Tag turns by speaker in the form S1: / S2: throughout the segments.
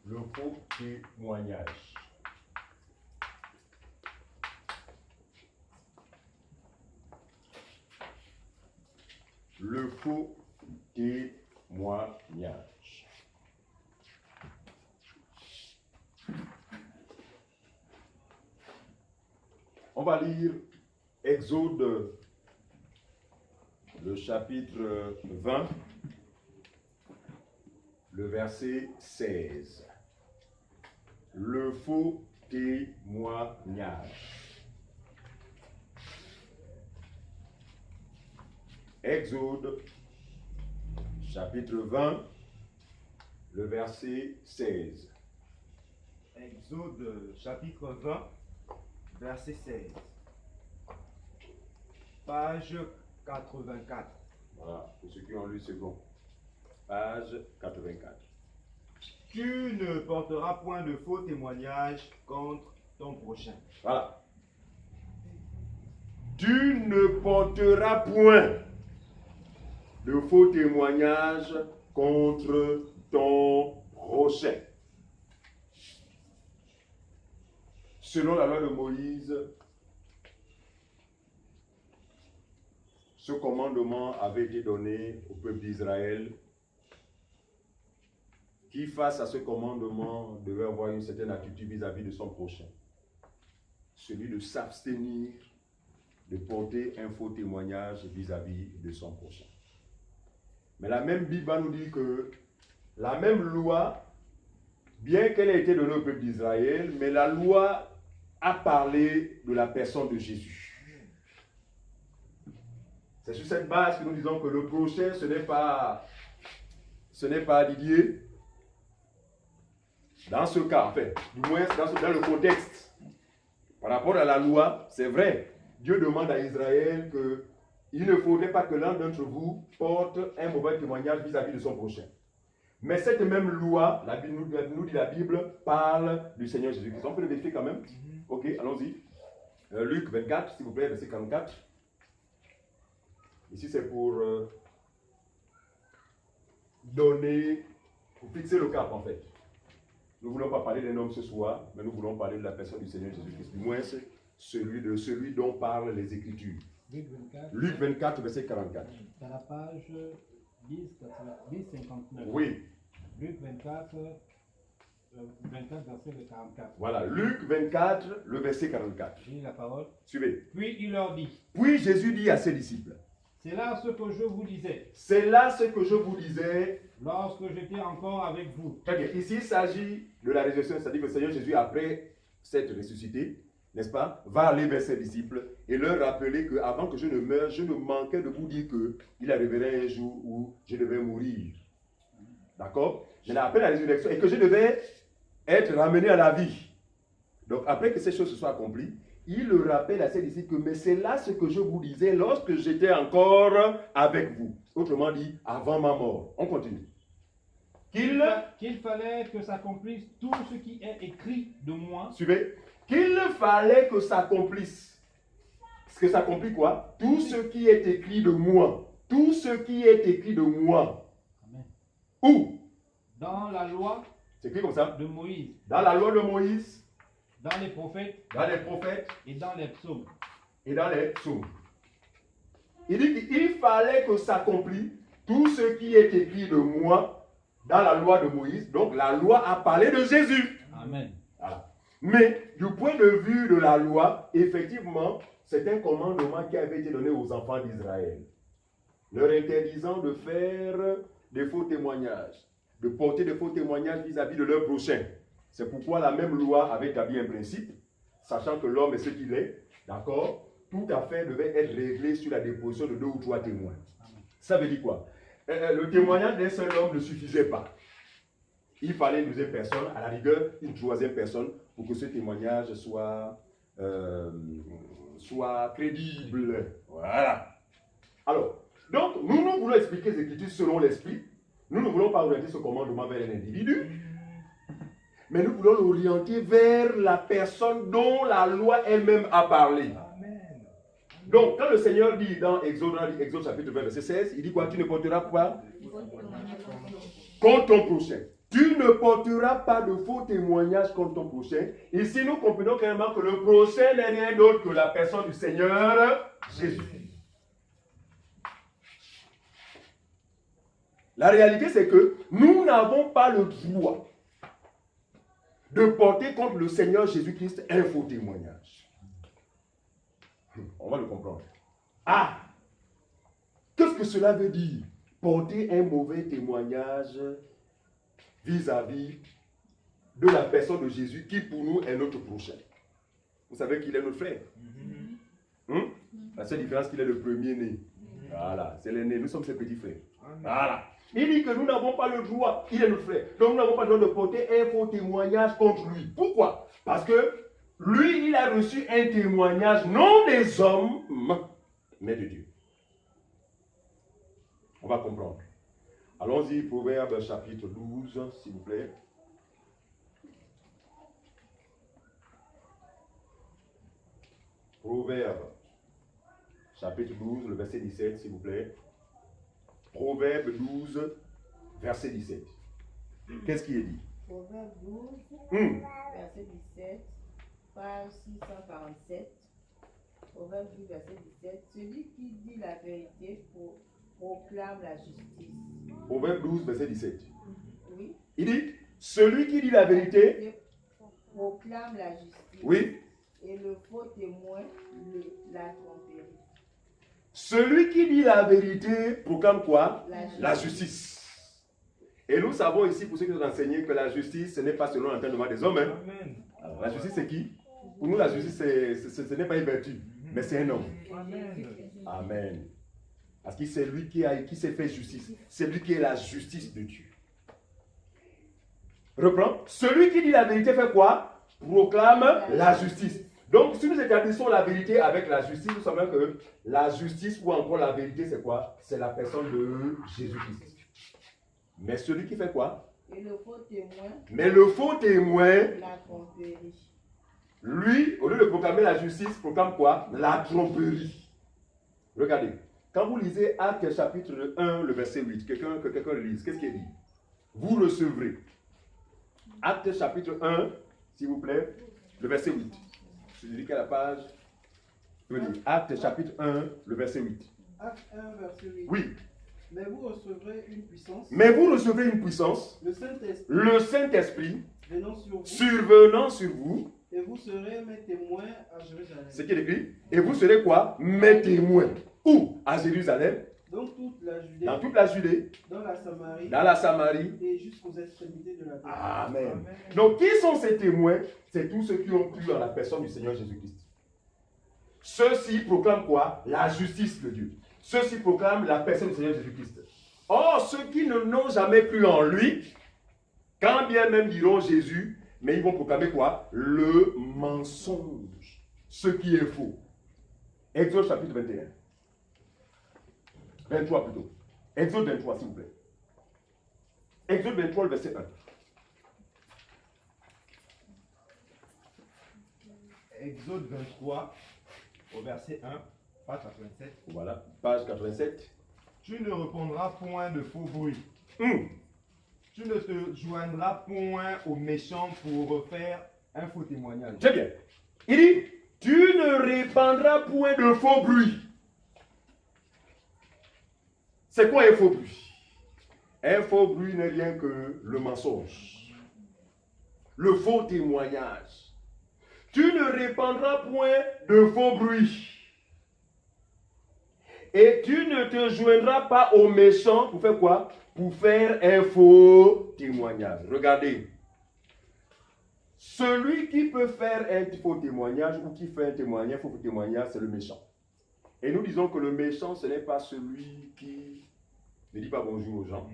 S1: Le faux témoignage. Le faux témoignage. On va lire Exode, le chapitre 20, le verset 16. Le faux témoignage. Exode, chapitre 20, le verset 16.
S2: Exode, chapitre 20, verset 16. Page 84.
S1: Voilà, pour ceux qui ont lu, c'est bon. Page 84.
S2: Tu ne porteras point de faux témoignage contre ton prochain.
S1: Voilà. Tu ne porteras point de faux témoignage contre ton prochain. Selon la loi de Moïse, ce commandement avait été donné au peuple d'Israël qui, face à ce commandement, devait avoir une certaine attitude vis-à-vis de son prochain. Celui de s'abstenir de porter un faux témoignage vis-à-vis de son prochain. Mais la même Bible va nous dire que la même loi, bien qu'elle ait été donnée au peuple d'Israël, mais la loi a parlé de la personne de Jésus. C'est sur cette base que nous disons que le prochain, ce n'est pas Didier. Dans ce cas, en fait, du moins dans le contexte, par rapport à la loi, c'est vrai, Dieu demande à Israël qu'il ne faudrait pas que l'un d'entre vous porte un mauvais témoignage vis-à-vis de son prochain. Mais cette même loi, la Bible nous dit la Bible, parle du Seigneur Jésus-Christ. On peut le vérifier quand même? Ok, allons-y. Luc 24, s'il vous plaît, verset 44. Ici, c'est pour pour fixer le cap, en fait. Nous ne voulons pas parler d'un homme ce soir, mais nous voulons parler de la personne du Seigneur Jésus-Christ. Du moins, c'est celui dont parlent les Écritures. Luc 24, verset 44.
S3: Dans la page 1059.
S1: Oui.
S3: Luc 24, verset 44.
S1: Voilà, Luc 24, le verset 44.
S3: Je lis la parole.
S1: Suivez.
S3: Puis il leur dit,
S1: Puis Jésus dit à ses disciples,
S3: c'est là ce que je vous disais,
S1: c'est là ce que je vous disais.
S3: lorsque j'étais encore avec vous.
S1: Très bien. Ici, il s'agit de la résurrection, c'est-à-dire que le Seigneur Jésus, après s'être ressuscité, n'est-ce pas, va aller vers ses disciples et leur rappeler qu'avant que je ne meure, je ne manquais de vous dire qu'il arriverait un jour où je devais mourir. D'accord? Maintenant, après la résurrection, et que je devais être ramené à la vie. Donc, après que ces choses se soient accomplies, il le rappelle à ses disciples que mais c'est là ce que je vous disais lorsque j'étais encore avec vous. Autrement dit, avant ma mort. On continue.
S3: Qu'il fallait que s'accomplisse tout ce qui est écrit de moi.
S1: Suivez. Qu'il fallait que s'accomplisse. Est-ce que s'accomplit quoi? Tout ce qui est écrit de moi. Tout ce qui est écrit de moi.
S3: Amen.
S1: Où?
S3: Dans la loi
S1: C'est écrit comme ça.
S3: de Moïse,
S1: Dans la loi de Moïse,
S3: dans les prophètes
S1: dans les prophètes
S3: et dans les psaumes.
S1: et dans les psaumes. Il dit qu'il fallait que s'accomplisse tout ce qui est écrit de moi dans la loi de Moïse. Donc la loi a parlé de Jésus.
S3: Amen.
S1: Voilà. Mais du point de vue de la loi, effectivement, c'est un commandement qui avait été donné aux enfants d'Israël, leur interdisant de faire des faux témoignages, de porter des faux témoignages vis-à-vis de leur prochain. C'est pourquoi la même loi avait établi un principe, sachant que l'homme est ce qu'il est, d'accord, tout affaire devait être réglé sur la déposition de 2 ou 3 témoins. Ça veut dire quoi? Le témoignage d'un seul homme ne suffisait pas. Il fallait une deuxième personne, à la rigueur, une troisième personne, pour que ce témoignage soit crédible. Voilà. Alors, donc, nous voulons expliquer les Écritures selon l'Esprit. Nous ne voulons pas orienter ce commandement vers un individu, mais nous voulons l'orienter vers la personne dont la loi elle-même a parlé.
S3: Amen.
S1: Donc, quand le Seigneur dit dans Exode chapitre 20, verset 16, il dit quoi? Tu ne porteras pas contre ton prochain. tu ne porteras pas de faux témoignages contre ton prochain. Ici, nous comprenons clairement que le prochain n'est rien d'autre que la personne du Seigneur Jésus. La réalité, c'est que nous n'avons pas le droit de porter contre le Seigneur Jésus-Christ un faux témoignage. On va le comprendre. Ah! Qu'est-ce que cela veut dire? Porter un mauvais témoignage vis-à-vis de la personne de Jésus qui pour nous est notre prochain. Vous savez qu'il est notre frère. La seule différence qu'il est le premier-né. Voilà, c'est l'aîné, nous sommes ses petits frères. Voilà. Il dit que nous n'avons pas le droit, il est notre frère, donc nous n'avons pas le droit de porter un faux témoignage contre lui. Pourquoi? Parce que lui, il a reçu un témoignage non des hommes, mais de Dieu. On va comprendre. Allons-y, Proverbe chapitre 12, s'il vous plaît. Proverbe chapitre 12, le verset 17, s'il vous plaît. Proverbe 12, verset 17. Qu'est-ce qui est dit?
S4: Proverbe 12, verset 17, page 647. Proverbe 12, verset 17. Celui qui dit la vérité proclame la justice.
S1: Proverbe 12, verset 17.
S4: Oui.
S1: Il dit, celui qui dit la vérité
S4: proclame la justice.
S1: Oui.
S4: Et le faux témoin la tromperie.
S1: Celui qui dit la vérité proclame quoi?
S4: La
S1: justice. Et nous savons ici, pour ceux qui nous ont enseigné, que la justice, ce n'est pas selon l'entendement des hommes. Hein? Alors, la justice, c'est qui? Pour nous, la justice, ce n'est pas une vertu, mais c'est un homme. Amen. Parce que c'est lui qui s'est fait justice. C'est lui qui est la justice de Dieu. Reprends. Celui qui dit la vérité fait quoi? Proclame la justice. Donc, si nous établissons la vérité avec la justice, nous savons que la justice ou encore la vérité, c'est quoi? C'est la personne de Jésus-Christ. Mais celui qui fait quoi?
S4: Et le faux témoin.
S1: Mais le faux témoin,
S4: la tromperie.
S1: Lui, au lieu de proclamer la justice, proclame quoi? La tromperie. Regardez. Quand vous lisez Actes chapitre 1, le verset 8, que quelqu'un le lise, qu'est-ce qu'il dit? Vous recevrez. Actes chapitre 1, s'il vous plaît, le verset 8. Je dis quelle page? Actes chapitre 1, le verset 8.
S5: Acte 1, verset 8.
S1: Oui.
S5: Mais vous recevrez une puissance.
S1: Mais vous recevrez une puissance.
S5: Le
S1: Saint-Esprit.
S5: Venant sur vous.
S1: Survenant sur vous.
S5: Et vous serez mes témoins à Jérusalem.
S1: C'est qui est écrit? Et vous serez quoi? Mes témoins. Où? À Jérusalem.
S5: Dans toute la Judée.
S1: Dans toute la Judée.
S5: Dans la Samarie.
S1: Dans la Samarie.
S5: Et jusqu'aux extrémités de la terre.
S1: Amen.
S5: Amen.
S1: Donc, qui sont ces témoins? C'est tous ceux qui ont cru en la personne du Seigneur Jésus-Christ. Ceux-ci proclament quoi? La justice de Dieu. Ceux-ci proclament la personne du Seigneur Jésus-Christ. Or, ceux qui n'ont jamais cru en lui, quand bien même diront Jésus, mais ils vont proclamer quoi? Le mensonge. Ce qui est faux. Exode chapitre 21. 23 plutôt. Exode 23, s'il vous plaît. Exode 23, le verset 1.
S2: Exode 23, au verset 1, page 87.
S1: Voilà, page 87.
S2: Tu ne répondras point de faux bruits. Tu ne te joindras point aux méchants pour refaire un faux témoignage.
S1: Très bien. Il dit, tu ne répandras point de faux bruits. C'est quoi un faux bruit? Un faux bruit n'est rien que le mensonge. Le faux témoignage. Tu ne répandras point de faux bruits. Et tu ne te joindras pas aux méchants pour faire quoi? Pour faire un faux témoignage. Regardez. Celui qui peut faire un faux témoignage ou qui fait un faux témoignage, c'est le méchant. Et nous disons que le méchant, ce n'est pas celui qui ne dit pas bonjour aux gens.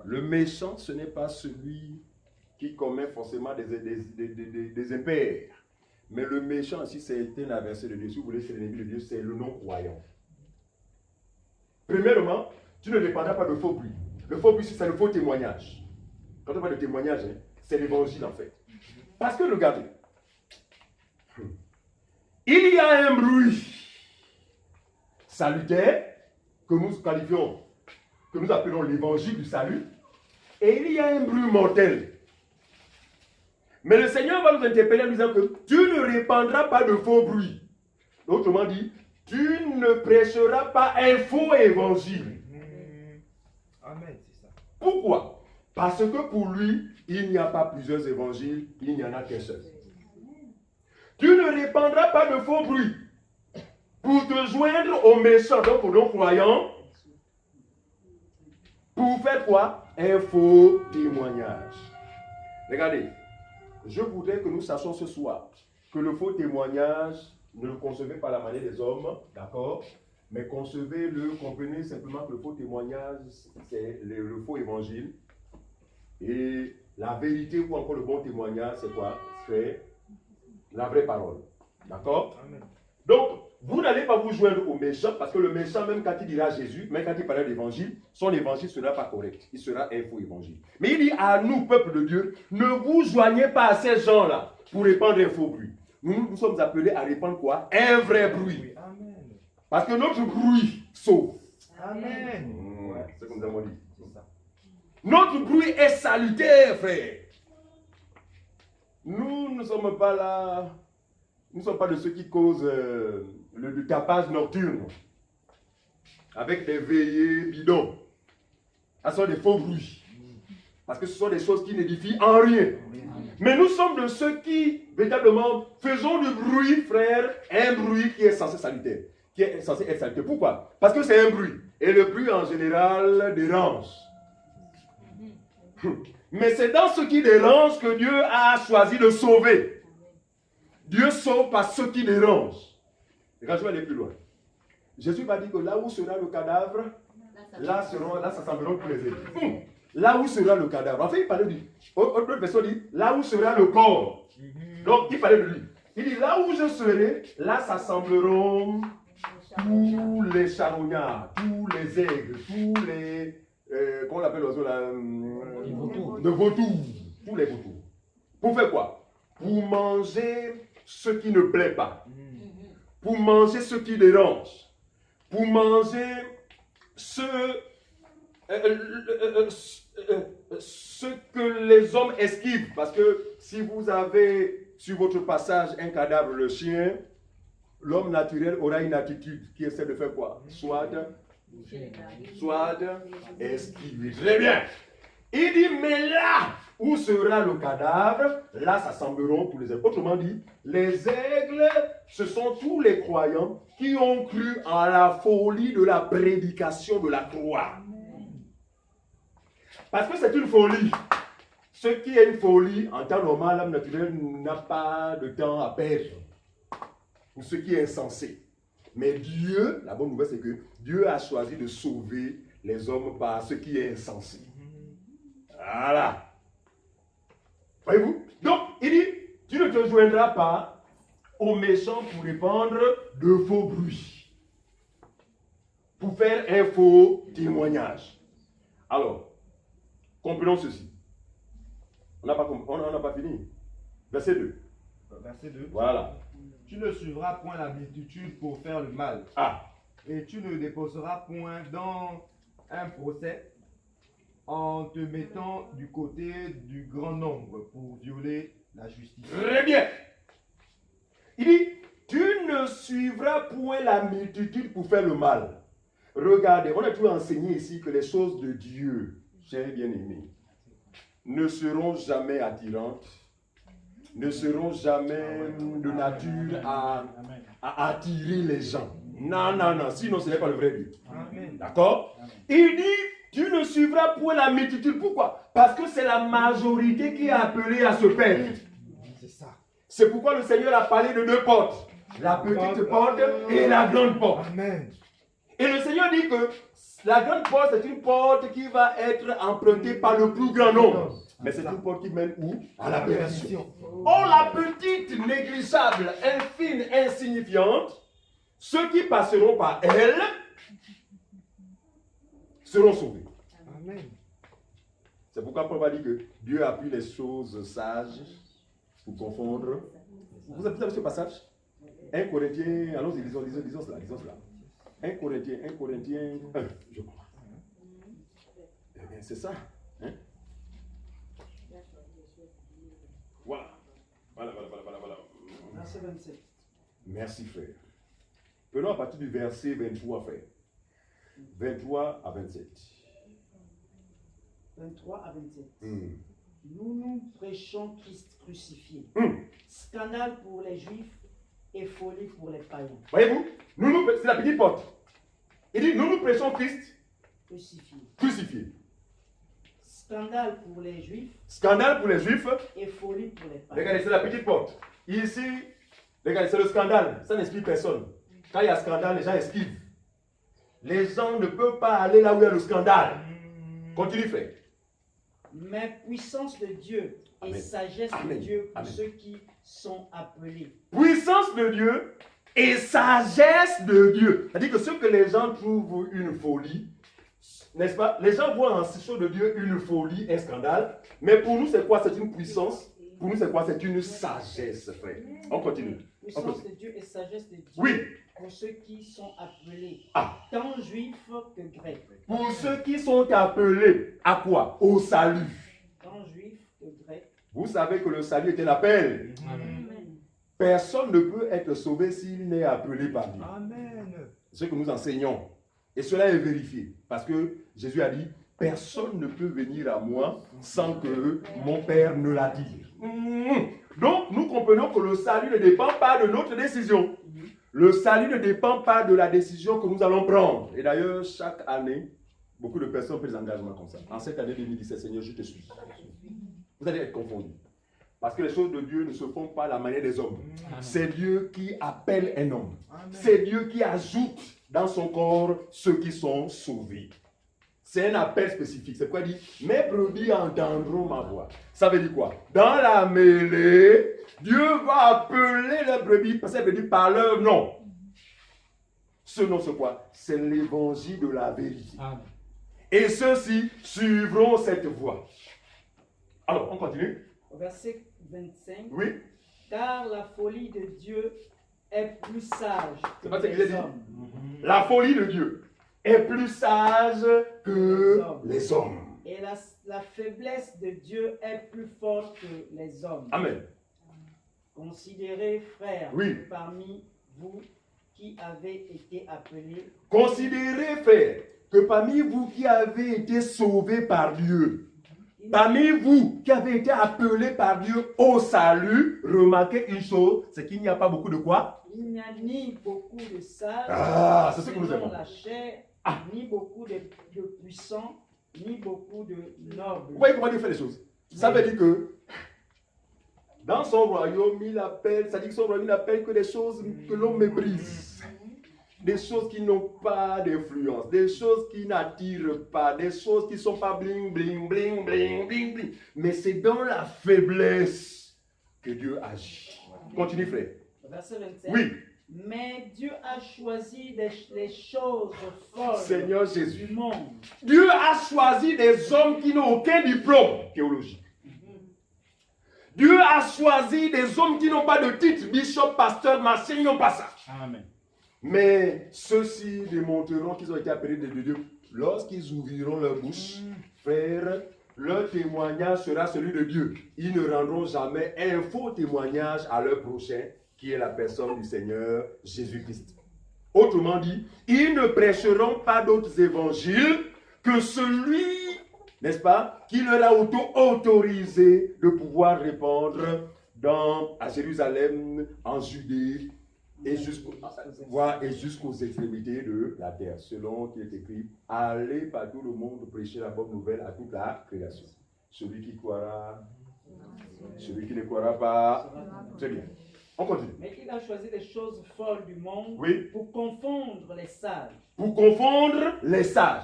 S1: Le méchant, ce n'est pas celui qui commet forcément des impairs. Mais le méchant, si c'est un adversaire de Dieu, si vous voulez, c'est l'ennemi de Dieu, c'est le non-croyant. Premièrement, tu ne répandras pas de faux bruits. Le faux bruit, c'est le faux témoignage. Quand on parle de témoignage, c'est l'évangile en fait. Parce que regardez, il y a un bruit salutaire que nous qualifions, que nous appelons l'évangile du salut. et il y a un bruit mortel. Mais le Seigneur va nous interpeller en disant que tu ne répandras pas de faux bruits. Autrement dit, tu ne prêcheras pas un faux évangile.
S2: Amen, c'est ça.
S1: Pourquoi? Parce que pour lui, il n'y a pas plusieurs évangiles, il n'y en a qu'un seul. Tu ne répandras pas de faux bruits pour te joindre aux méchants, donc aux non-croyants. Pour faire quoi? Un faux témoignage. Regardez, je voudrais que nous sachions ce soir que le faux témoignage, ne le concevez pas à la manière des hommes, d'accord? Mais concevez-le, comprenez simplement que le faux témoignage, c'est le faux évangile. Et la vérité ou encore le bon témoignage, c'est quoi? C'est la vraie parole. D'accord? Donc, vous n'allez pas vous joindre au méchant, parce que le méchant, même quand il dira Jésus, même quand il parlera d'évangile, son évangile ne sera pas correct. Il sera un faux évangile. Mais il dit à nous, peuple de Dieu, ne vous joignez pas à ces gens-là pour répandre un faux bruit. Nous sommes appelés à répandre quoi? Un vrai bruit.
S2: Amen.
S1: Parce que notre bruit sauve.
S2: Amen.
S1: C'est comme nous avons dit.
S2: C'est ça.
S1: Notre bruit est salutaire, frère. Nous ne sommes pas là. Nous ne sommes pas de ceux qui causent le tapage nocturne avec des veillées bidons. Ce sont des faux bruits. Parce que ce sont des choses qui n'édifient en rien. Mais nous sommes de ceux qui, véritablement, faisons du bruit, frère, un bruit qui est censé salutaire. Qui est censé être salutaire. Pourquoi? Parce que c'est un bruit. Et le bruit, en général, dérange. Mais c'est dans ce qui dérange que Dieu a choisi de sauver. Dieu sauve par ce qui dérange. Et quand je vais aller plus loin, Jésus va dire que là où sera le cadavre, là s'assembleront tous les églises. Là où sera le cadavre. En fait, il parlait du. Autre personne dit, là où sera le corps. Donc, il parlait de lui. Il dit, là où je serai, là s'assembleront tous les charognards, tous les aigles, tous les. Comment on l'appelle l'oiseau là? De vautours. Tous les vautours. Pour faire quoi? Pour manger ce qui ne plaît pas. Pour manger ce qui dérange. Pour manger ce que les hommes esquivent. Parce que si vous avez sur votre passage un cadavre, le chien, l'homme naturel aura une attitude qui essaie de faire quoi? Soit esquiver. Très bien. Il dit, mais là où sera le cadavre, là s'assembleront tous les aigles. Autrement dit, les aigles, ce sont tous les croyants qui ont cru en la folie de la prédication de la croix. Parce que c'est une folie. Ce qui est une folie, en temps normal, l'homme naturel n'a pas de temps à perdre. Pour ce qui est insensé. Mais Dieu, la bonne nouvelle, c'est que Dieu a choisi de sauver les hommes par ce qui est insensé. Voilà. Voyez-vous? Donc, il dit, tu ne te joindras pas aux méchants pour répandre de faux bruits. Pour faire un faux témoignage. Alors, comprenons ceci. On n'a pas fini. Verset 2.
S2: Verset 2.
S1: Voilà.
S2: Tu ne suivras point la multitude pour faire le mal. Et tu ne déposeras point dans un procès en te mettant du côté du grand nombre pour violer la justice.
S1: Très bien. Il dit, tu ne suivras point la multitude pour faire le mal. Regardez, on a toujours enseigné ici que les choses de Dieu, chers bien-aimés, ne seront jamais attirantes, ne seront jamais de nature à attirer les gens. Non, non, non, sinon ce n'est pas le vrai Dieu. D'accord? Il dit, tu ne suivras point la multitude. Pourquoi? Parce que c'est la majorité qui est appelée à se perdre.
S2: C'est ça.
S1: C'est pourquoi le Seigneur a parlé de deux portes. La petite porte et la grande porte.
S2: Amen.
S1: Et le Seigneur dit que la grande porte, c'est une porte qui va être empruntée par le plus grand nombre. Mais c'est une porte qui mène où? À la perdition. Or, la petite, négligeable, infime, insignifiante, ceux qui passeront par elle seront sauvés.
S2: Amen.
S1: C'est pourquoi Paul va dire que Dieu a pris les choses sages pour confondre. Vous avez ce passage? 1 Corinthiens, allons-y, disons cela. 1 Corinthiens 1, je crois. Eh bien, c'est ça. Hein?
S5: Verset 27.
S1: Merci, frère. Prenons à partir du verset 23, frère. 23 à 27.
S5: 23 à 27.
S1: Hmm.
S5: Nous prêchons Christ crucifié.
S1: Hmm.
S5: Scandale pour les Juifs et folie pour les païens.
S1: Voyez-vous, c'est la petite porte. Il dit, nous prêchons Christ
S5: Crucifié.
S1: crucifié.
S5: Scandale pour les Juifs
S1: Scandale pour les Juifs.
S5: et folie pour les païens.
S1: Regardez, c'est la petite porte. Ici, regardez, c'est le scandale. Ça n'explique personne. Quand il y a scandale, les gens esquivent. Les gens ne peuvent pas aller là où il y a le scandale. Continue, frère.
S5: Mais puissance de Dieu et
S1: Amen.
S5: sagesse
S1: Amen.
S5: de Dieu pour
S1: Amen.
S5: ceux qui sont appelés.
S1: Puissance de Dieu et sagesse de Dieu. C'est-à-dire que ce que les gens trouvent une folie, n'est-ce pas? Les gens voient en ces choses de Dieu une folie, un scandale. Mais pour nous, c'est quoi? C'est une puissance. Pour nous, c'est quoi? C'est une sagesse, frère. On continue.
S5: Puissance de Dieu et sagesse de Dieu
S1: Oui.
S5: pour ceux qui sont appelés,
S1: Ah.
S5: tant juifs que grecs.
S1: Pour ceux qui sont appelés à quoi? Au salut.
S5: Tant juifs que grecs.
S1: Vous savez que le salut est un appel. Personne ne peut être sauvé s'il n'est appelé par Dieu.
S2: Amen.
S1: C'est ce que nous enseignons. Et cela est vérifié. Parce que Jésus a dit, personne ne peut venir à moi sans que mon Père ne l'a dit. Donc, nous comprenons que le salut ne dépend pas de notre décision. Le salut ne dépend pas de la décision que nous allons prendre. Et d'ailleurs, chaque année, beaucoup de personnes prennent des engagements comme ça. En cette année 2017, Seigneur, je te suis. Vous allez être confondus. Parce que les choses de Dieu ne se font pas à la manière des hommes. C'est Dieu qui appelle un homme. C'est Dieu qui ajoute dans son corps ceux qui sont sauvés. C'est un appel spécifique. C'est quoi il dit? Mes brebis entendront ma voix. Ça veut dire quoi? Dans la mêlée, Dieu va appeler les brebis, parce qu'il dit par leur nom. Ce nom, c'est quoi? C'est l'évangile de la vérité.
S3: Amen.
S1: Et ceux-ci suivront cette voie. Alors, on continue.
S5: Verset 25.
S1: Oui.
S5: Car la folie de Dieu est plus sage
S1: C'est
S5: que
S1: pas ce qu'il a
S5: les
S1: dit.
S5: hommes.
S1: La folie de Dieu est plus sage que les hommes.
S5: Et la faiblesse de Dieu est plus forte que les hommes.
S1: Amen.
S5: Considérez, frères,
S1: Oui.
S5: parmi vous qui avez été appelés,
S1: Considérez, frère, que parmi vous qui avez été sauvés par Dieu, parmi vous qui avez été appelés par Dieu au salut, remarquez une chose, c'est qu'il n'y a pas beaucoup de quoi?
S5: il n'y a ni beaucoup de sages,
S1: Ah, c'est ce que nous
S5: selon
S1: aimons.
S5: la chair,
S1: Ah.
S5: ni beaucoup de puissants, ni beaucoup de nobles.
S1: Vous voyez comment Dieu fait les choses? Ça veut dire que dans son royaume, il appelle, ça dit que son royaume, il appelle que des choses que l'on méprise. Des choses qui n'ont pas d'influence, des choses qui n'attirent pas, des choses qui ne sont pas bling, bling, bling, bling, bling, bling. Mais c'est dans la faiblesse que Dieu agit. Continue, frère.
S5: Verset 27.
S1: Oui,
S5: Mais Dieu a choisi les choses folles
S1: Seigneur Jésus.
S5: du monde.
S1: Dieu a choisi des hommes qui n'ont aucun diplôme théologique. Dieu a choisi des hommes qui n'ont pas de titre, bishop, pasteur, machin, ils n'ont pas ça.
S3: Amen.
S1: Mais ceux-ci démontreront qu'ils ont été appelés de Dieu lorsqu'ils ouvriront leur bouche. Frère, leur témoignage sera celui de Dieu. Ils ne rendront jamais un faux témoignage à leur prochain, qui est la personne du Seigneur Jésus-Christ. Autrement dit, ils ne prêcheront pas d'autres évangiles que celui, n'est-ce pas, qui leur a autorisé de pouvoir répandre à Jérusalem, en Judée, et jusqu'aux extrémités de la terre, selon qu'il est écrit, allez par tout le monde prêcher la bonne nouvelle à toute la création. Celui qui croira, celui qui ne croira pas, très bien. On continue.
S5: Mais il a choisi les choses folles du monde
S1: Oui.
S5: pour confondre les sages.
S1: Pour confondre les sages.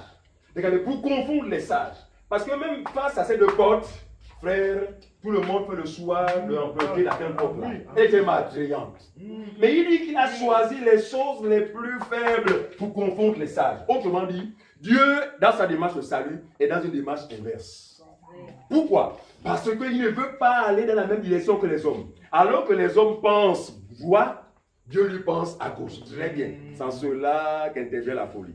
S1: Regardez, pour confondre les sages. Parce que même face à ces deux portes, frère, tout le monde fait le choix de emprunter la même porte là. Elle était attrayante. Mais il dit qu'il a choisi les choses les plus faibles pour confondre les sages. Autrement dit, Dieu, dans sa démarche de salut, est dans une démarche inverse. Pourquoi? Parce qu'il ne veut pas aller dans la même direction que les hommes. Alors que les hommes pensent droit, Dieu lui pense à gauche. Très bien. C'est en cela qu'intervient la folie.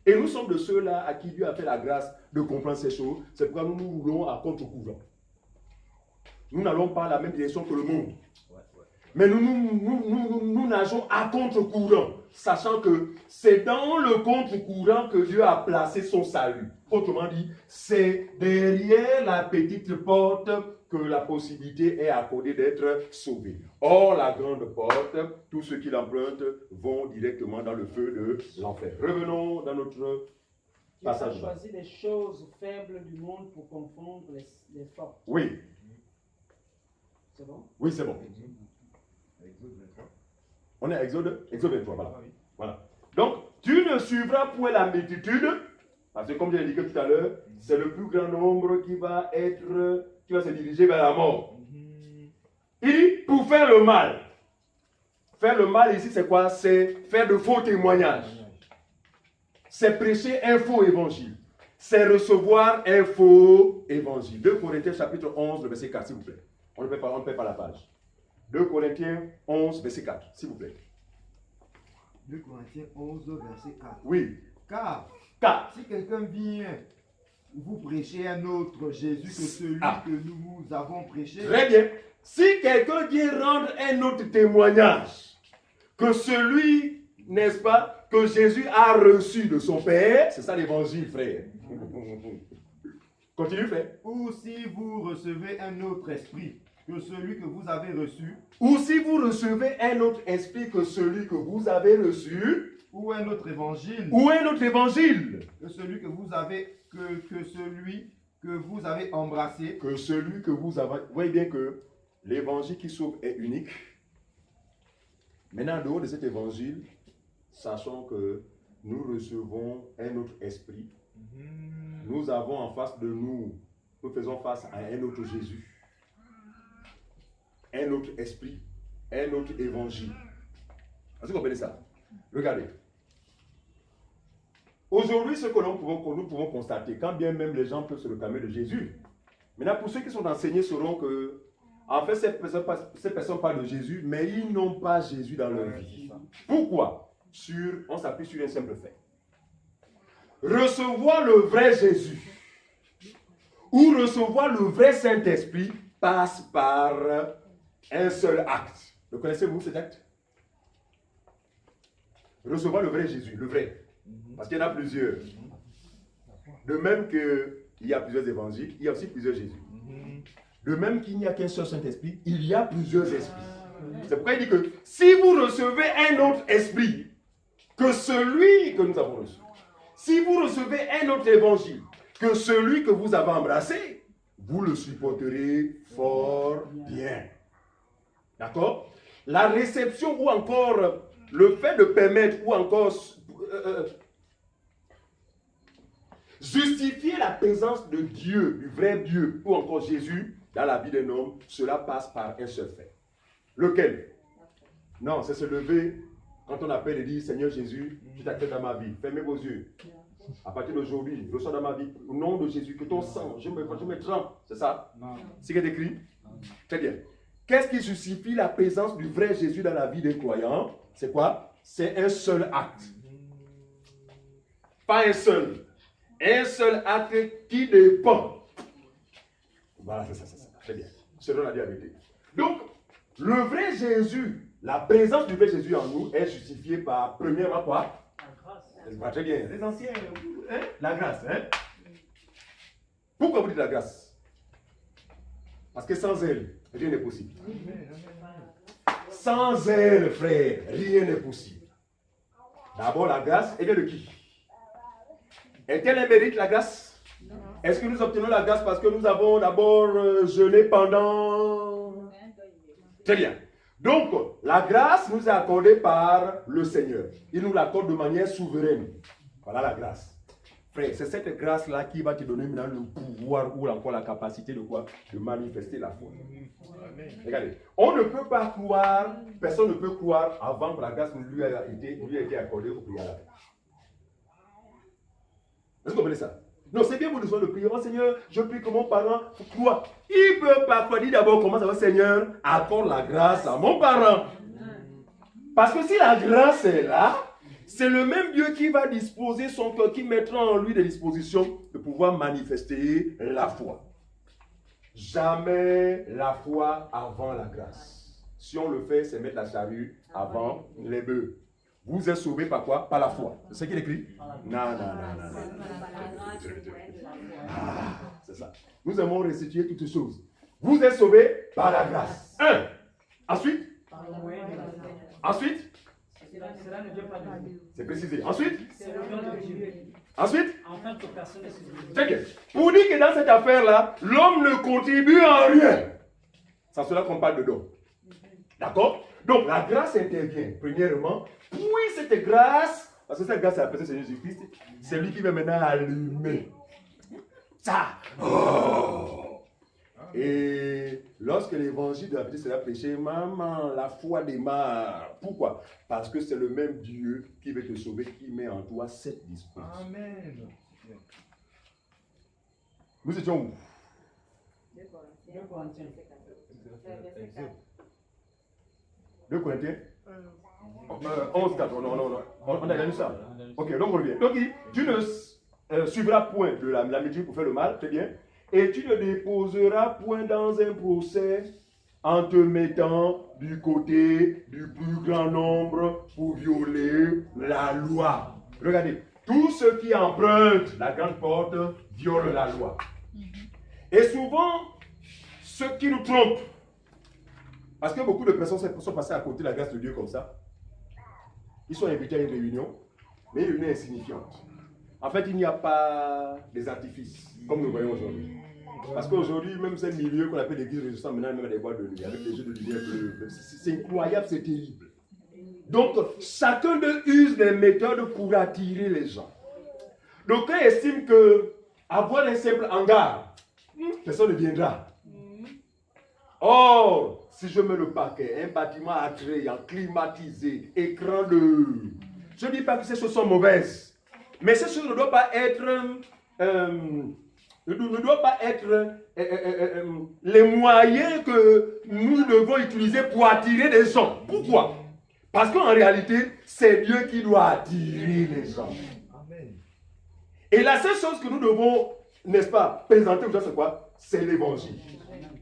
S1: Et nous sommes de ceux-là à qui Dieu a fait la grâce de comprendre ces choses. C'est pourquoi nous nous roulons à contre-courant. Nous n'allons pas dans la même direction que le monde. Mais nous nageons à contre-courant, sachant que c'est dans le contre-courant que Dieu a placé son salut. Autrement dit, c'est derrière la petite porte que la possibilité est accordée d'être sauvé. Or, la grande porte, tous ceux qui l'empruntent vont directement dans le feu de l'enfer. Revenons dans notre
S5: Dieu a
S1: passage.
S5: choisi les choses faibles du monde pour confondre les fortes.
S1: Oui,
S5: C'est bon?
S1: oui, c'est bon.
S2: Exode 23.
S1: On est à Exode 23, voilà.
S3: Ah oui.
S1: Voilà. Donc, tu ne suivras point la multitude, parce que comme je l'ai dit tout à l'heure, c'est le plus grand nombre qui va se diriger vers la mort. Il dit, pour faire le mal. Faire le mal ici, c'est quoi? C'est faire de faux témoignages. C'est prêcher un faux évangile. C'est recevoir un faux évangile. 2 Corinthiens chapitre 11, le verset 4, s'il vous plaît. On ne perd pas la page. 2 Corinthiens 11, verset 4, s'il vous plaît.
S2: 2 Corinthiens 11, verset 4.
S1: Oui.
S2: Car si quelqu'un vient vous prêcher un autre Jésus que celui que nous avons prêché,
S1: Très bien. Si quelqu'un vient rendre un autre témoignage que celui, n'est-ce pas, que Jésus a reçu de son Père, c'est ça l'évangile, frère. Continue, frère.
S2: ou si vous recevez un autre esprit que celui que vous avez reçu,
S1: Ou si vous recevez un autre esprit que celui que vous avez reçu,
S2: ou un autre évangile
S1: ou un autre évangile
S2: que celui que vous avez embrassé,
S1: que celui que vous avez. Vous voyez bien que l'évangile qui sauve est unique. Maintenant, en dehors de cet évangile, sachons que nous recevons un autre esprit. Nous avons en face de nous, nous faisons face à un autre Jésus, un autre esprit, un autre évangile. Est-ce que vous comprenez ça? Regardez. Aujourd'hui, ce que nous pouvons constater, quand bien même les gens peuvent se réclamer de Jésus, maintenant pour ceux qui sont enseignés sauront que, en fait, ces personnes parlent de Jésus, mais ils n'ont pas Jésus dans leur vie. Pourquoi? On s'appuie sur un simple fait. Recevoir le vrai Jésus ou recevoir le vrai Saint-Esprit passe par un seul acte. Le connaissez-vous cet acte? Recevoir le vrai Jésus, le vrai. Parce qu'il y en a plusieurs. De même qu'il y a plusieurs évangiles, il y a aussi plusieurs Jésus. De même qu'il n'y a qu'un seul Saint-Esprit, il y a plusieurs esprits. C'est pourquoi il dit que si vous recevez un autre esprit que celui que nous avons reçu, si vous recevez un autre évangile que celui que vous avez embrassé, vous le supporterez fort bien. D'accord? La réception ou encore le fait de permettre ou encore justifier la présence de Dieu, du vrai Dieu, ou encore Jésus dans la vie d'un homme, cela passe par un seul fait. Lequel? Non, c'est se lever quand on appelle et dit Seigneur Jésus, je t'accepte dans ma vie. Fermez vos yeux. À partir d'aujourd'hui, je reçois dans ma vie, au nom de Jésus, que ton sang, je me trempe. C'est ça?
S3: Non.
S1: C'est ce qui est écrit? Très bien. Qu'est-ce qui justifie la présence du vrai Jésus dans la vie des croyants? C'est quoi? C'est un seul acte. Pas un seul. Un seul acte qui dépend. Voilà, c'est ça. Très bien. Selon la vérité. Donc, le vrai Jésus, la présence du vrai Jésus en nous est justifiée par, premièrement, quoi? La grâce. Très bien. Les anciens, hein? La grâce. Hein? Pourquoi vous dites la grâce? Parce que sans elle, rien n'est possible. Sans elle, frère, rien n'est possible. D'abord, la grâce, elle vient de qui? Est-elle un mérite, la grâce? Est-ce que nous obtenons la grâce parce que nous avons d'abord jeûné pendant... Très bien. Donc, la grâce nous est accordée par le Seigneur. Il nous l'accorde de manière souveraine. Voilà la grâce. Frère, c'est cette grâce-là qui va te donner maintenant le pouvoir ou encore la capacité de quoi? De manifester la foi. Regardez, on ne peut pas croire, personne ne peut croire avant que la grâce lui a été accordée au prier à la fin. Est-ce que vous comprenez ça? Non, c'est bien vous de prier. Oh Seigneur, je prie que mon parent croit. Il ne peut pas croire. Dis d'abord comment ça va, Seigneur, accorde la grâce à mon parent. Parce que si la grâce est là, c'est le même Dieu qui va disposer son cœur, qui mettra en lui des dispositions de pouvoir manifester la foi. Jamais la foi avant la grâce. si on le fait, c'est mettre la charrue avant les bœufs. Vous êtes sauvés par quoi? Par la foi. C'est ce qu'il écrit? Non. C'est ça. Nous aimons restituer toutes choses. Vous êtes sauvés par la grâce. Un. Ensuite? Ensuite? C'est précisé. Ensuite? Ensuite? Très bien. Pour dire que dans cette affaire-là, l'homme ne contribue en rien. C'est cela qu'on parle de don. D'accord? Donc la grâce intervient, premièrement. Puis cette grâce, parce que cette grâce, c'est la personne de Jésus-Christ, c'est lui qui va maintenant allumer. Ça! Oh! Et lorsque l'évangile de la vérité sera prêché, maman, la foi démarre. Pourquoi? Parce que c'est le même Dieu qui veut te sauver, qui met en toi cette disposition.
S2: Amen.
S1: Nous étions où?
S5: 2 Corinthiens.
S1: 2 Corinthiens 11, 4. Non. On a lu ça. Ok, donc on revient. Donc il dit, tu ne suivras point de la médecine pour faire le mal, très bien. Et tu ne déposeras point dans un procès en te mettant du côté du plus grand nombre pour violer la loi. Regardez, tous ceux qui empruntent la grande porte violent la loi. Et souvent, ceux qui nous trompent, parce que beaucoup de personnes sont passées à côté de la grâce de Dieu comme ça, ils sont invités à une réunion, mais une réunion insignifiante. En fait, il n'y a pas des artifices, comme nous voyons aujourd'hui. Parce qu'aujourd'hui, même ces milieux qu'on appelle l'église résistante, maintenant, même des boîtes de nuit, avec des jeux de lumière, c'est incroyable, c'est terrible. Donc, chacun d'eux use des méthodes pour attirer les gens. Donc, on estime que avoir un simple hangar, personne ne viendra. Or, si je mets le paquet, un bâtiment attrayant, climatisé, écran de... Je ne dis pas que ces choses sont mauvaises, mais ces choses ne doivent pas être... ne doivent pas être les moyens que nous devons utiliser pour attirer des gens. Pourquoi? Parce qu'en réalité, c'est Dieu qui doit attirer les gens.
S2: Amen.
S1: Et la seule chose que nous devons, n'est-ce pas, présenter aux gens, c'est quoi? C'est l'évangile.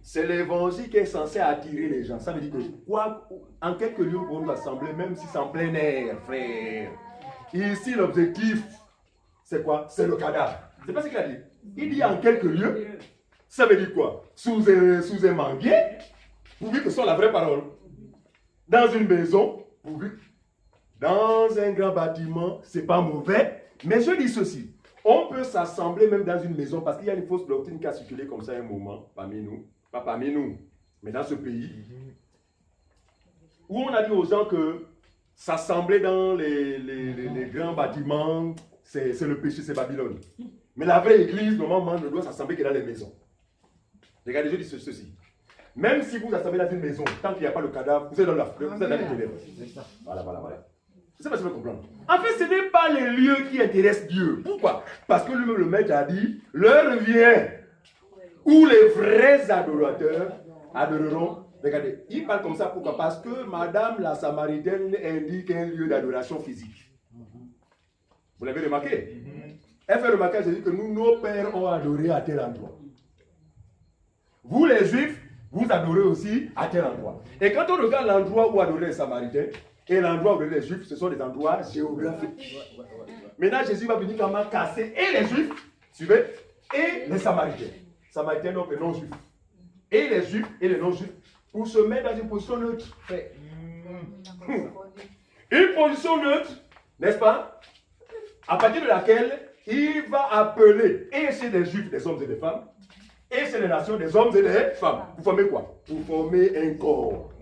S1: C'est l'évangile qui est censé attirer les gens. Ça veut dire que, quoi, en quelques lieux pour nous assembler, même si c'est en plein air, frère. Ici, l'objectif, c'est quoi? C'est le cadavre. C'est pas ce qu'il a dit. Il dit en quelques lieux. Ça veut dire quoi? Sous un manguier, pourvu que ce soit la vraie parole. Dans une maison, pourvu. Dans un grand bâtiment, c'est pas mauvais. Mais je dis ceci. On peut s'assembler même dans une maison parce qu'il y a une fausse doctrine qui a circulé comme ça un moment parmi nous. Pas parmi nous, mais dans ce pays. Où on a dit aux gens que s'assembler dans les grands bâtiments, c'est le péché, c'est Babylone. Mais la vraie église, normalement, ne doit s'assembler que dans les maisons. Regardez, je dis ceci. Même si vous assemblez dans une maison, tant qu'il n'y a pas le cadavre, vous êtes dans les ténèbres. Voilà. C'est pas si vous comprendre. En fait, ce n'est pas les lieux qui intéressent Dieu. Pourquoi? Parce que lui-même, le maître a dit, l'heure vient où les vrais adorateurs adoreront. Regardez, il parle comme ça, pourquoi? Parce que Madame la Samaritaine indique un lieu d'adoration physique. Vous l'avez remarqué? Elle fait remarquer à Jésus que nous, nos pères ont adoré à tel endroit. Vous, les Juifs, vous adorez aussi à tel endroit. Et quand on regarde l'endroit où adoraient les Samaritains et l'endroit où adoraient les Juifs, ce sont des endroits géographiques. Maintenant, Jésus va venir quand même casser et les Juifs, suivez, et les Samaritains. Samaritains, donc les non-Juifs. Et les Juifs et les non-Juifs, pour se mettre dans une position neutre. Une position neutre, n'est-ce pas? À partir de laquelle il va appeler, et c'est des Juifs, des hommes et des femmes, et c'est les nations, des hommes et des femmes. Vous formez quoi? Vous formez un corps.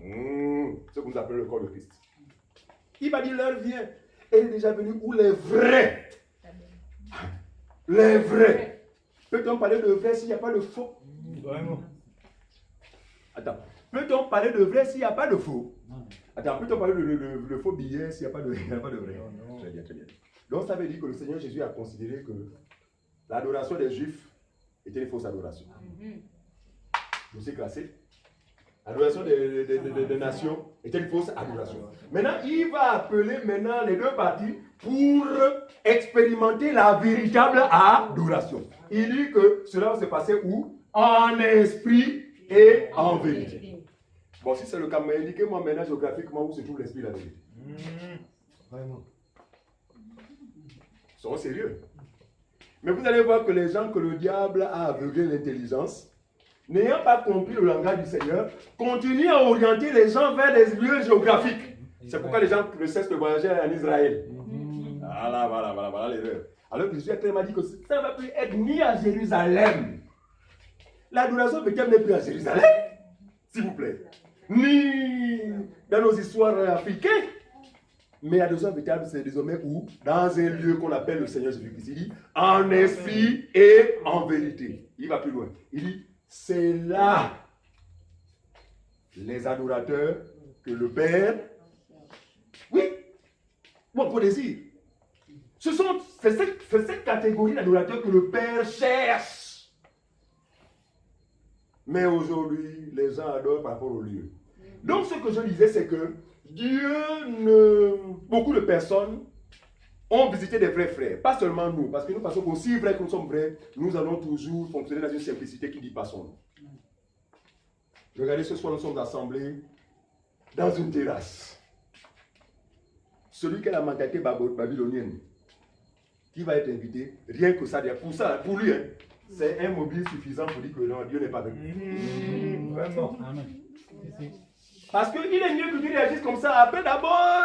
S1: Ce que nous appelons le corps de Christ. Il va dire, l'heure vient. Elle est déjà venue où les vrais. Les vrais. Peut-on parler de vrai s'il n'y a pas de faux?
S2: Vraiment.
S1: Attends. Peut-on parler de vrai s'il n'y a pas de faux? Attends, peut-on parler de faux billets s'il n'y a pas de vrai? Non. Très bien, très bien. Donc ça veut dire que le Seigneur Jésus a considéré que l'adoration des Juifs était une fausse adoration. Je sais classé. L'adoration des nations était une fausse adoration. Maintenant, il va appeler maintenant les deux parties pour expérimenter la véritable adoration. Il dit que cela va se passer où? En esprit et en vérité. Bon, si c'est le cas, mais indiquez-moi maintenant géographiquement où se trouve l'esprit de la vérité.
S2: Vraiment.
S1: Soyons sérieux. Mais vous allez voir que les gens que le diable a aveuglé l'intelligence, n'ayant pas compris le langage du Seigneur, continuent à orienter les gens vers des lieux géographiques. C'est pourquoi les gens ne cessent de voyager en Israël. Voilà l'erreur. Alors que Jésus a tellement dit que ça ne va plus être ni à Jérusalem. L'adoration véritable n'est plus à Jérusalem, s'il vous plaît. Ni dans nos histoires africaines. Mais l'adoration véritable, c'est désormais où? Dans un lieu qu'on appelle le Seigneur Jésus-Christ. Il dit en esprit et en vérité. Il va plus loin. Il dit c'est là les adorateurs que le Père. Oui, mon gros désir. C'est cette catégorie d'adorateurs que le Père cherche. Mais aujourd'hui, les gens adorent par rapport au lieu. Donc, ce que je disais, c'est que beaucoup de personnes ont visité des vrais frères. Pas seulement nous, parce que nous pensons qu'aussi vrai que nous sommes vrais, nous allons toujours fonctionner dans une simplicité qui dit pas son nom. Regardez, ce soir, nous sommes assemblés dans une terrasse. Celui qui a la mentalité babylonienne, qui va être invité, rien que ça, pour lui, hein, c'est un mobile suffisant pour dire que non, Dieu n'est pas avec lui.
S2: Vraiment.
S1: Parce qu'il est mieux que tu réagisses comme ça. Après, d'abord,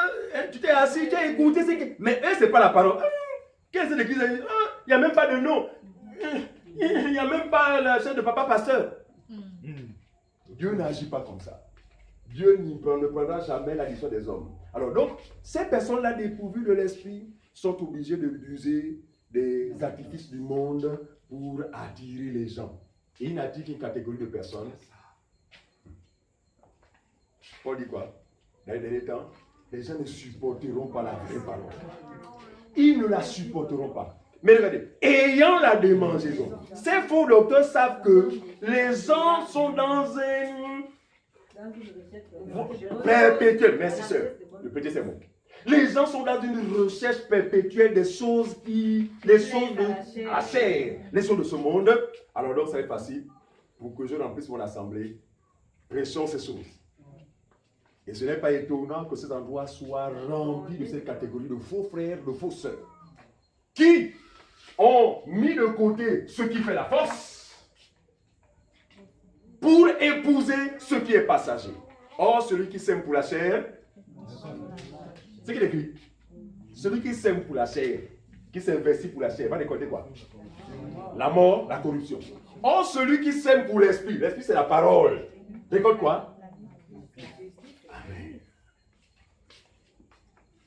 S1: tu t'es assis, tu as écouté. Mais eux, ce n'est pas la parole. Qu'est-ce que l'église a dit? Il n'y a même pas de nom. Il n'y a même pas la chaîne de papa pasteur. Dieu n'agit pas comme ça. Dieu ne prendra jamais la décision des hommes. Alors donc, ces personnes-là dépourvues de l'esprit sont obligées d'user des artifices du monde pour attirer les gens. Et il n'attire qu'une catégorie de personnes. Paul dit quoi? Dans les derniers temps, les gens ne supporteront pas la vraie parole. Ils ne la supporteront pas. Mais regardez, ayant la démangeaison, ces faux docteurs savent que les gens sont dans un perpétuel. Merci sœur. Le petit c'est bon. Les gens sont dans une recherche perpétuelle des choses de la chair, les choses de ce monde. Alors donc ça va être facile pour que je remplisse mon assemblée. Prêchons ces choses. Et ce n'est pas étonnant que ces endroits soient remplis de cette catégorie de faux frères, de faux sœurs, qui ont mis de côté ce qui fait la force pour épouser ce qui est passager. Or, celui qui sème pour la chair, c'est qu'il écrit. Celui qui sème pour la chair, qui s'investit pour la chair, va récolter quoi? La mort, la corruption. Or, celui qui sème pour l'esprit c'est la parole, récolte quoi?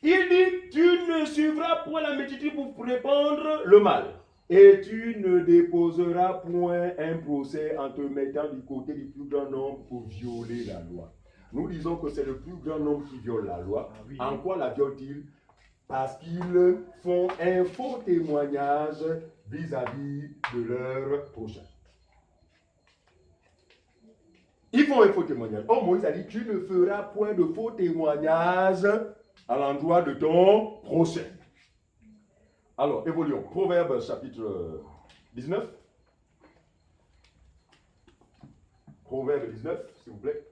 S1: Il dit, tu ne suivras point la multitude pour répandre le mal. Et tu ne déposeras point un procès en te mettant du côté du plus grand nombre pour violer la loi. Nous disons que c'est le plus grand nombre qui viole la loi. Ah oui. En quoi la violent-ils? Parce qu'ils font un faux témoignage vis-à-vis de leur prochain. Ils font un faux témoignage. Oh, Moïse a dit, tu ne feras point de faux témoignage à l'endroit de ton prochain. Alors, évoluons. Proverbe chapitre 19. Proverbe 19, s'il vous plaît.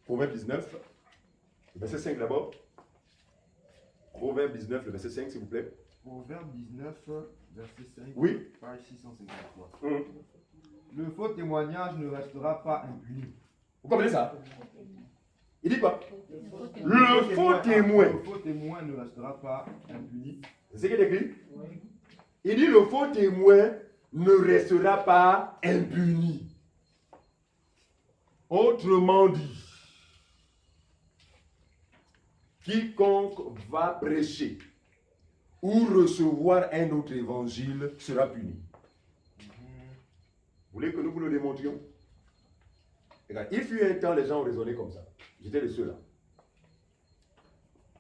S1: Proverbe 19, verset 5 d'abord. Proverbe 19, le verset 5, s'il vous plaît.
S2: Proverbe 19, verset 5.
S1: Oui.
S2: Page 653. Le faux témoignage ne restera pas impuni.
S1: Vous comprenez ça? Il dit quoi? Le faux témoin.
S2: Le faux témoin ne restera pas impuni.
S1: C'est ce qu'il est écrit? Oui. Il dit le faux témoin ne restera pas impuni. Autrement dit, quiconque va prêcher ou recevoir un autre évangile sera puni. Vous voulez que nous vous le démontrions? Regarde, il fut un temps, les gens ont raisonné comme ça. J'étais de ceux-là.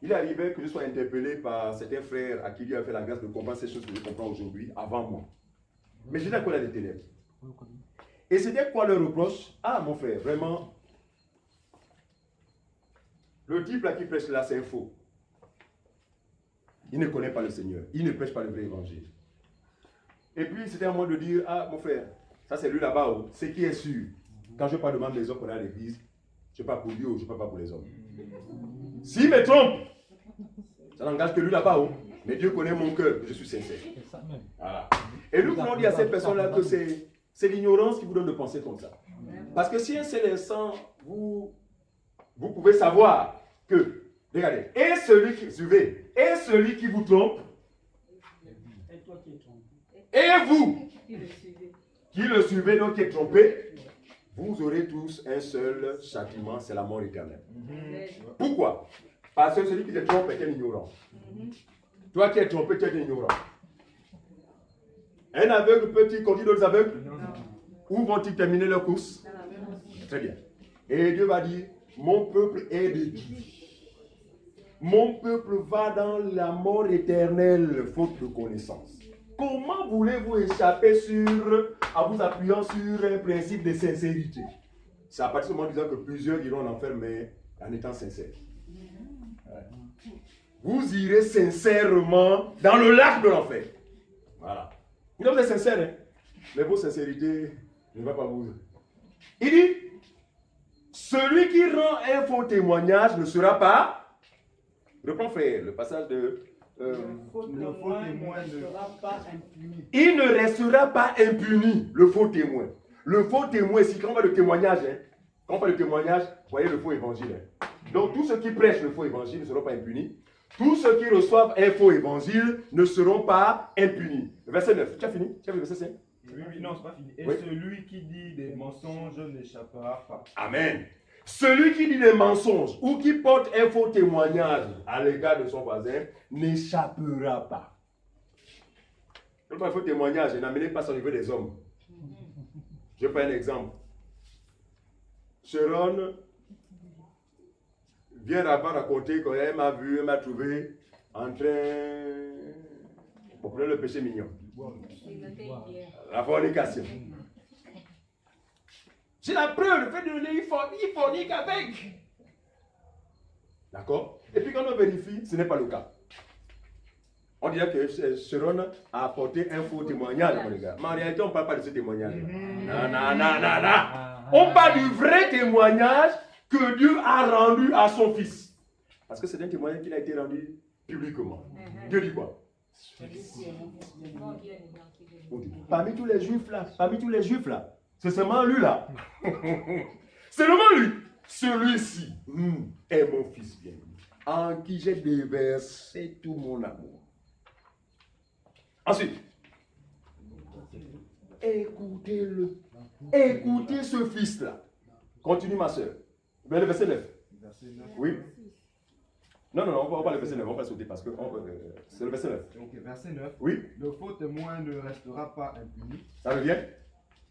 S1: Il arrivait que je sois interpellé par certains frères à qui Dieu a fait la grâce de comprendre ces choses que je comprends aujourd'hui, avant moi. Mais j'étais à quoi des ténèbres. Et c'était quoi leur reproche? Ah, mon frère, vraiment, le type là qui prêche là, c'est un faux. Il ne connaît pas le Seigneur. Il ne prêche pas le vrai évangile. Et puis, c'était à moi de dire, ah, mon frère, ça c'est lui là-bas, ce qui est sûr, Quand je parle de ma maison qu'on a à l'église, je ne parle pas pour Dieu ou je ne parle pas pour les hommes. S'il me trompe, ça n'engage que lui là-bas. Oh. Mais Dieu connaît mon cœur, je suis sincère. Voilà. Et nous pouvons dire à ces personnes-là que c'est l'ignorance qui vous donne de penser comme ça. Parce que si un seul instant, vous pouvez savoir que, regardez, et celui qui vous trompe, et vous qui le suivez, donc qui est trompé, vous aurez tous un seul châtiment, c'est la mort éternelle. Pourquoi? Parce que celui qui te trompe est un ignorant. Toi qui es trompé, tu es un ignorant. Un aveugle peut-il conduire d'autres aveugles? Où vont-ils terminer leur course? Très bien. Et Dieu va dire, mon peuple est détruit. Mon peuple va dans la mort éternelle, faute de connaissance. Comment voulez-vous échapper en vous appuyant sur un principe de sincérité? C'est à partir du moment disant que plusieurs iront en enfer, mais en étant sincères. Vous irez sincèrement dans le lac de l'enfer. Voilà. Vous êtes sincères, hein? Mais vos sincérités ne va pas vous. Il dit, celui qui rend un faux témoignage ne sera pas. Reprends frère, le passage de.
S2: Le faux témoin ne sera pas impuni.
S1: Il ne restera pas impuni, le faux témoin. Le faux témoin, si quand on parle de témoignage, quand on parle de témoignage, voyez le faux évangile. Donc tous ceux qui prêchent le faux évangile ne seront pas impunis. Tous ceux qui reçoivent un faux évangile ne seront pas impunis. Verset 9, tu as fini? Tu as vu le verset 5?
S2: Oui, non, c'est pas fini. Et
S1: oui.
S2: Celui qui dit des mensonges n'échappera pas.
S1: Amen. Celui qui dit des mensonges ou qui porte un faux témoignage à l'égard de son voisin n'échappera pas. Le faux témoignage, n'amenez pas ça au niveau des hommes. Je prends un exemple. Sharon vient d'abord raconter qu'elle m'a vu, elle m'a trouvé en train pour prendre le péché mignon. La fornication. J'ai la preuve, le fait de dire il fornique avec. D'accord? Et puis quand on vérifie, ce n'est pas le cas. On dirait que Sharon a apporté un faux témoignage, mon gars. Mais en réalité, on ne parle pas de ce témoignage. Non. On parle du vrai témoignage que Dieu a rendu à son fils. Parce que c'est un témoignage qui a été rendu publiquement. Dieu dit quoi? Parmi tous les juifs là, c'est seulement lui là. C'est seulement lui. Celui-ci est mon fils bien-aimé, en qui j'ai déversé tout mon amour. Ensuite, écoutez-le. Écoutez ce fils-là. Continue ma soeur. Le verset 9. Oui. Non, on va pas le verset 9, on va sauter parce que c'est le verset 9.
S2: Ok, verset 9.
S1: Oui.
S2: Le faux témoin ne restera pas impuni.
S1: Ça revient.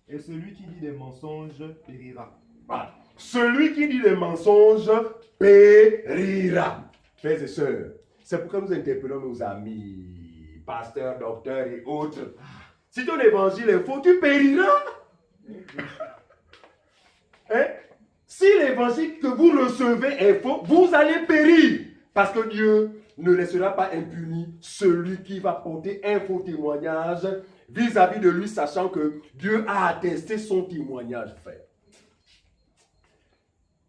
S2: Et celui qui dit des mensonges périra.
S1: Voilà. Celui qui dit des mensonges périra. Frères et sœurs, c'est pourquoi nous interpellons nos amis, pasteurs, docteurs et autres. Si ton évangile est faux, tu périras. Hein? Si l'évangile que vous recevez est faux, vous allez périr. Parce que Dieu ne laissera pas impuni celui qui va porter un faux témoignage vis-à-vis de lui, sachant que Dieu a attesté son témoignage, frère.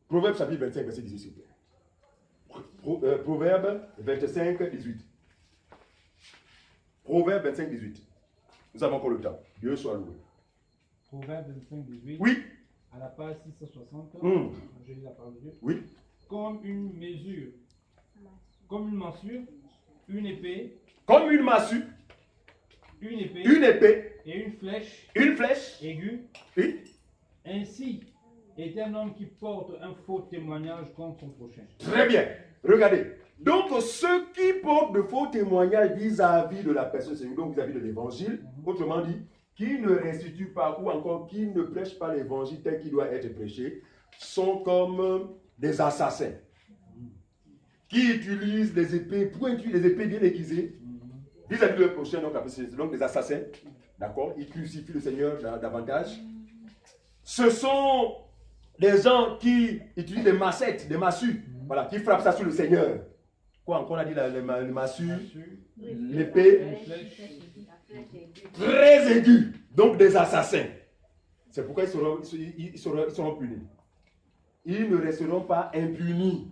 S1: Proverbe chapitre 25, verset 18, s'il vous plaît. Proverbe 25, 18. Proverbe 25, 18. Nous avons encore le temps. Dieu soit loué.
S3: Proverbe 25, 18.
S1: Oui.
S3: À la page 660. Je lis la parole de Dieu.
S1: Oui.
S3: Comme une mesure, comme une massue, une épée.
S1: Comme une massue.
S3: Une épée.
S1: Une épée.
S3: Et une flèche.
S1: Une flèche.
S3: Aiguë.
S1: Oui.
S3: Ainsi est un homme qui porte un faux témoignage contre son prochain.
S1: Très bien. Regardez. Donc, ceux qui portent de faux témoignages vis-à-vis de la personne, c'est donc vis-à-vis de l'évangile, autrement dit, qui ne restituent pas ou encore qui ne prêchent pas l'évangile tel qu'il doit être prêché, sont comme des assassins qui utilisent des épées pointues, des épées bien aiguisées vis-à-vis de leur prochain, donc des assassins, d'accord, ils crucifient le Seigneur davantage. Ce sont des gens qui utilisent des massettes, des massues, voilà, qui frappent ça sur le Seigneur. Quoi encore on a dit les massues, l'épée, très aiguë, donc des assassins. C'est pourquoi ils seront punis. Ils ne resteront pas impunis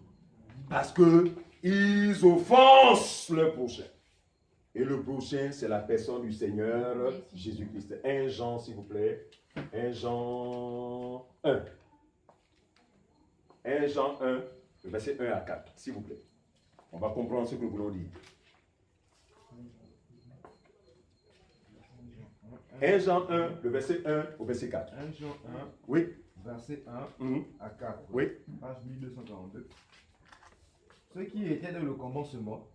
S1: parce qu'ils offensent le prochain. Et le prochain, c'est la personne du Seigneur Jésus-Christ. 1 Jean, s'il vous plaît. 1 Jean 1. 1 Jean 1, verset 1 à 4, s'il vous plaît. On va comprendre ce que nous voulons dire. 1 Jean 1, le verset 1 au verset 4.
S2: 1 Jean 1,
S1: oui.
S2: Verset 1 à 4.
S1: Oui.
S2: Page 1242. Ce qui était dans le commencement,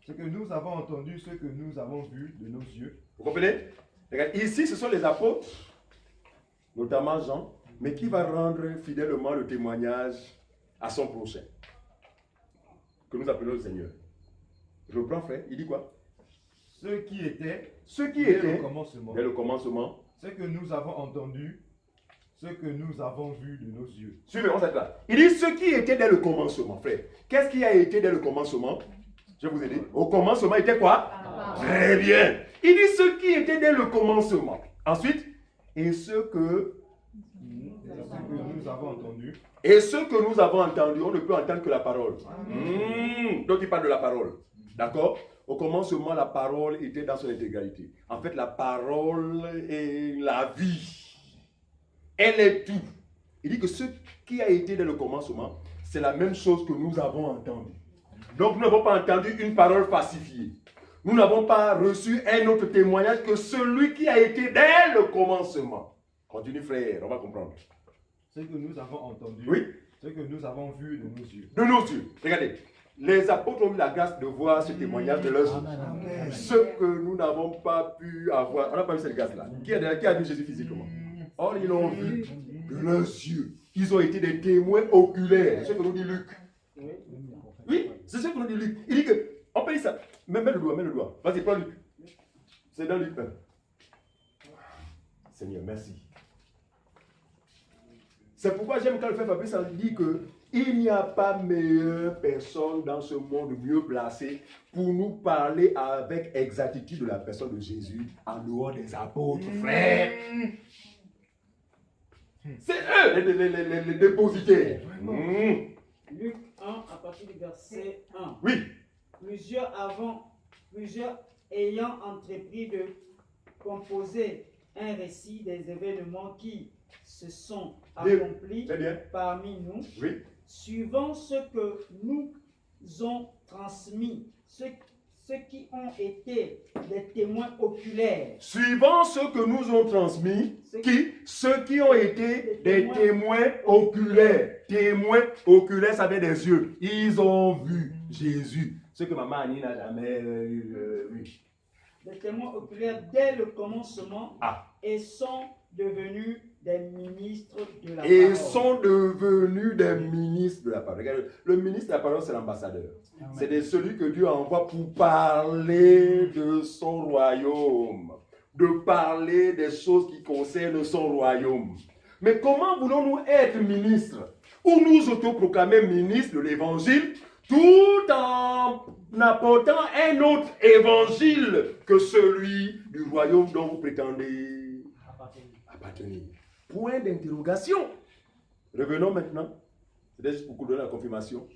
S2: ce que nous avons entendu, ce que nous avons vu de nos yeux.
S1: Vous comprenez? Regarde, ici, ce sont les apôtres, notamment Jean, mais qui va rendre fidèlement le témoignage à son prochain, que nous appelons le Seigneur. Je reprends, frère, il dit quoi?
S2: Ce qui était
S1: dès
S2: le commencement, ce que nous avons entendu, ce que nous avons vu de nos yeux.
S1: Suivez, on s'arrête là. Il dit ce qui était dès le commencement, frère. Qu'est-ce qui a été dès le commencement? Je vais vous aider. Au commencement était quoi? Très bien. Il dit ce qui était dès le commencement. Ensuite, et ce que
S2: nous avons entendu.
S1: Et ce que nous avons entendu, on ne peut entendre que la parole. Donc il parle de la parole. D'accord? Au commencement, la parole était dans son intégralité. En fait, la parole est la vie. Elle est tout. Il dit que ce qui a été dès le commencement, c'est la même chose que nous avons entendu. Donc nous n'avons pas entendu une parole falsifiée. Nous n'avons pas reçu un autre témoignage que celui qui a été dès le commencement. Continue, frère, on va comprendre.
S2: Ce que nous avons entendu,
S1: oui.
S2: Ce que nous avons vu de nos yeux.
S1: De nos yeux. Regardez, les apôtres ont eu la grâce de voir ce témoignage de leurs yeux. Ce que nous n'avons pas pu avoir. On n'a pas vu cette grâce-là. Qui a vu Jésus physiquement? Or, ils l'ont vu de leurs yeux. Ils ont été des témoins oculaires. C'est ce que nous dit Luc. Oui, c'est ce que nous dit Luc. Il dit que, on peut dire ça. Mets le doigt. Vas-y, prends Luc. C'est dans Luc 1. Seigneur, merci. C'est pourquoi j'aime quand le frère Fabrice dit que il n'y a pas meilleure personne dans ce monde mieux placée pour nous parler avec exactitude de la personne de Jésus en dehors des apôtres, frère. C'est eux les dépositaires.
S5: Luc 1 à partir du verset 1.
S1: Oui.
S5: Plusieurs ayant entrepris de composer un récit des événements qui se sont accomplis parmi nous,
S1: oui.
S5: Suivant ce que nous ont transmis, ceux qui ont été des témoins oculaires.
S1: Suivant ce que nous ont transmis, ceux qui ont été des témoins oculaires. Témoins oculaires, ça veut dire des yeux. Ils ont vu Jésus. Ce que maman Annie n'a jamais vu.
S5: Des témoins oculaires dès le commencement et sont devenus des ministres de la parole.
S1: Et sont devenus des ministres de la parole. Regardez, le ministre de la parole, c'est l'ambassadeur. C'est celui que Dieu envoie pour parler de son royaume. De parler des choses qui concernent son royaume. Mais comment voulons-nous être ministres ou nous autoproclamer ministres de l'évangile tout en apportant un autre évangile que celui du royaume dont vous prétendez appartenir? Point d'interrogation. Revenons maintenant. C'est juste pour vous donner la confirmation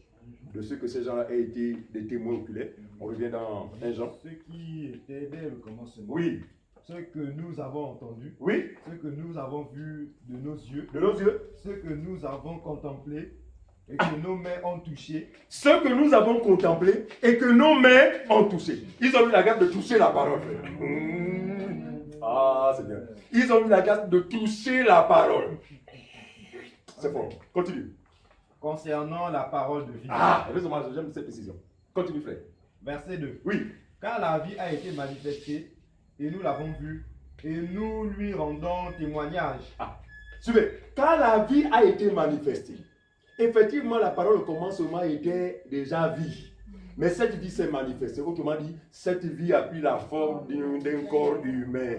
S1: de ce que ces gens-là aient été des témoins oculaires. On revient dans 1 Jean.
S2: Ce qui était dès le commencement.
S1: Oui.
S2: Ce que nous avons entendu.
S1: Oui.
S2: Ce que nous avons vu de nos yeux.
S1: De nos yeux.
S2: Ce que nous avons contemplé et que nos mains ont touché.
S1: Ce que nous avons contemplé et que nos mains ont touché. Ils ont eu la grâce de toucher la parole. Ah, Seigneur. Ils ont eu la grâce de toucher la parole. C'est fort. Continue.
S2: Concernant la parole de vie.
S1: Ah, j'aime cette précision. Continue, frère.
S2: Verset 2.
S1: Oui.
S2: Car la vie a été manifestée et nous l'avons vue et nous lui rendons témoignage.
S1: Suivez. Car la vie a été manifestée. Effectivement, la parole au commencement était déjà vie. Mais cette vie s'est manifestée. Autrement dit, cette vie a pris la forme d'un corps humain.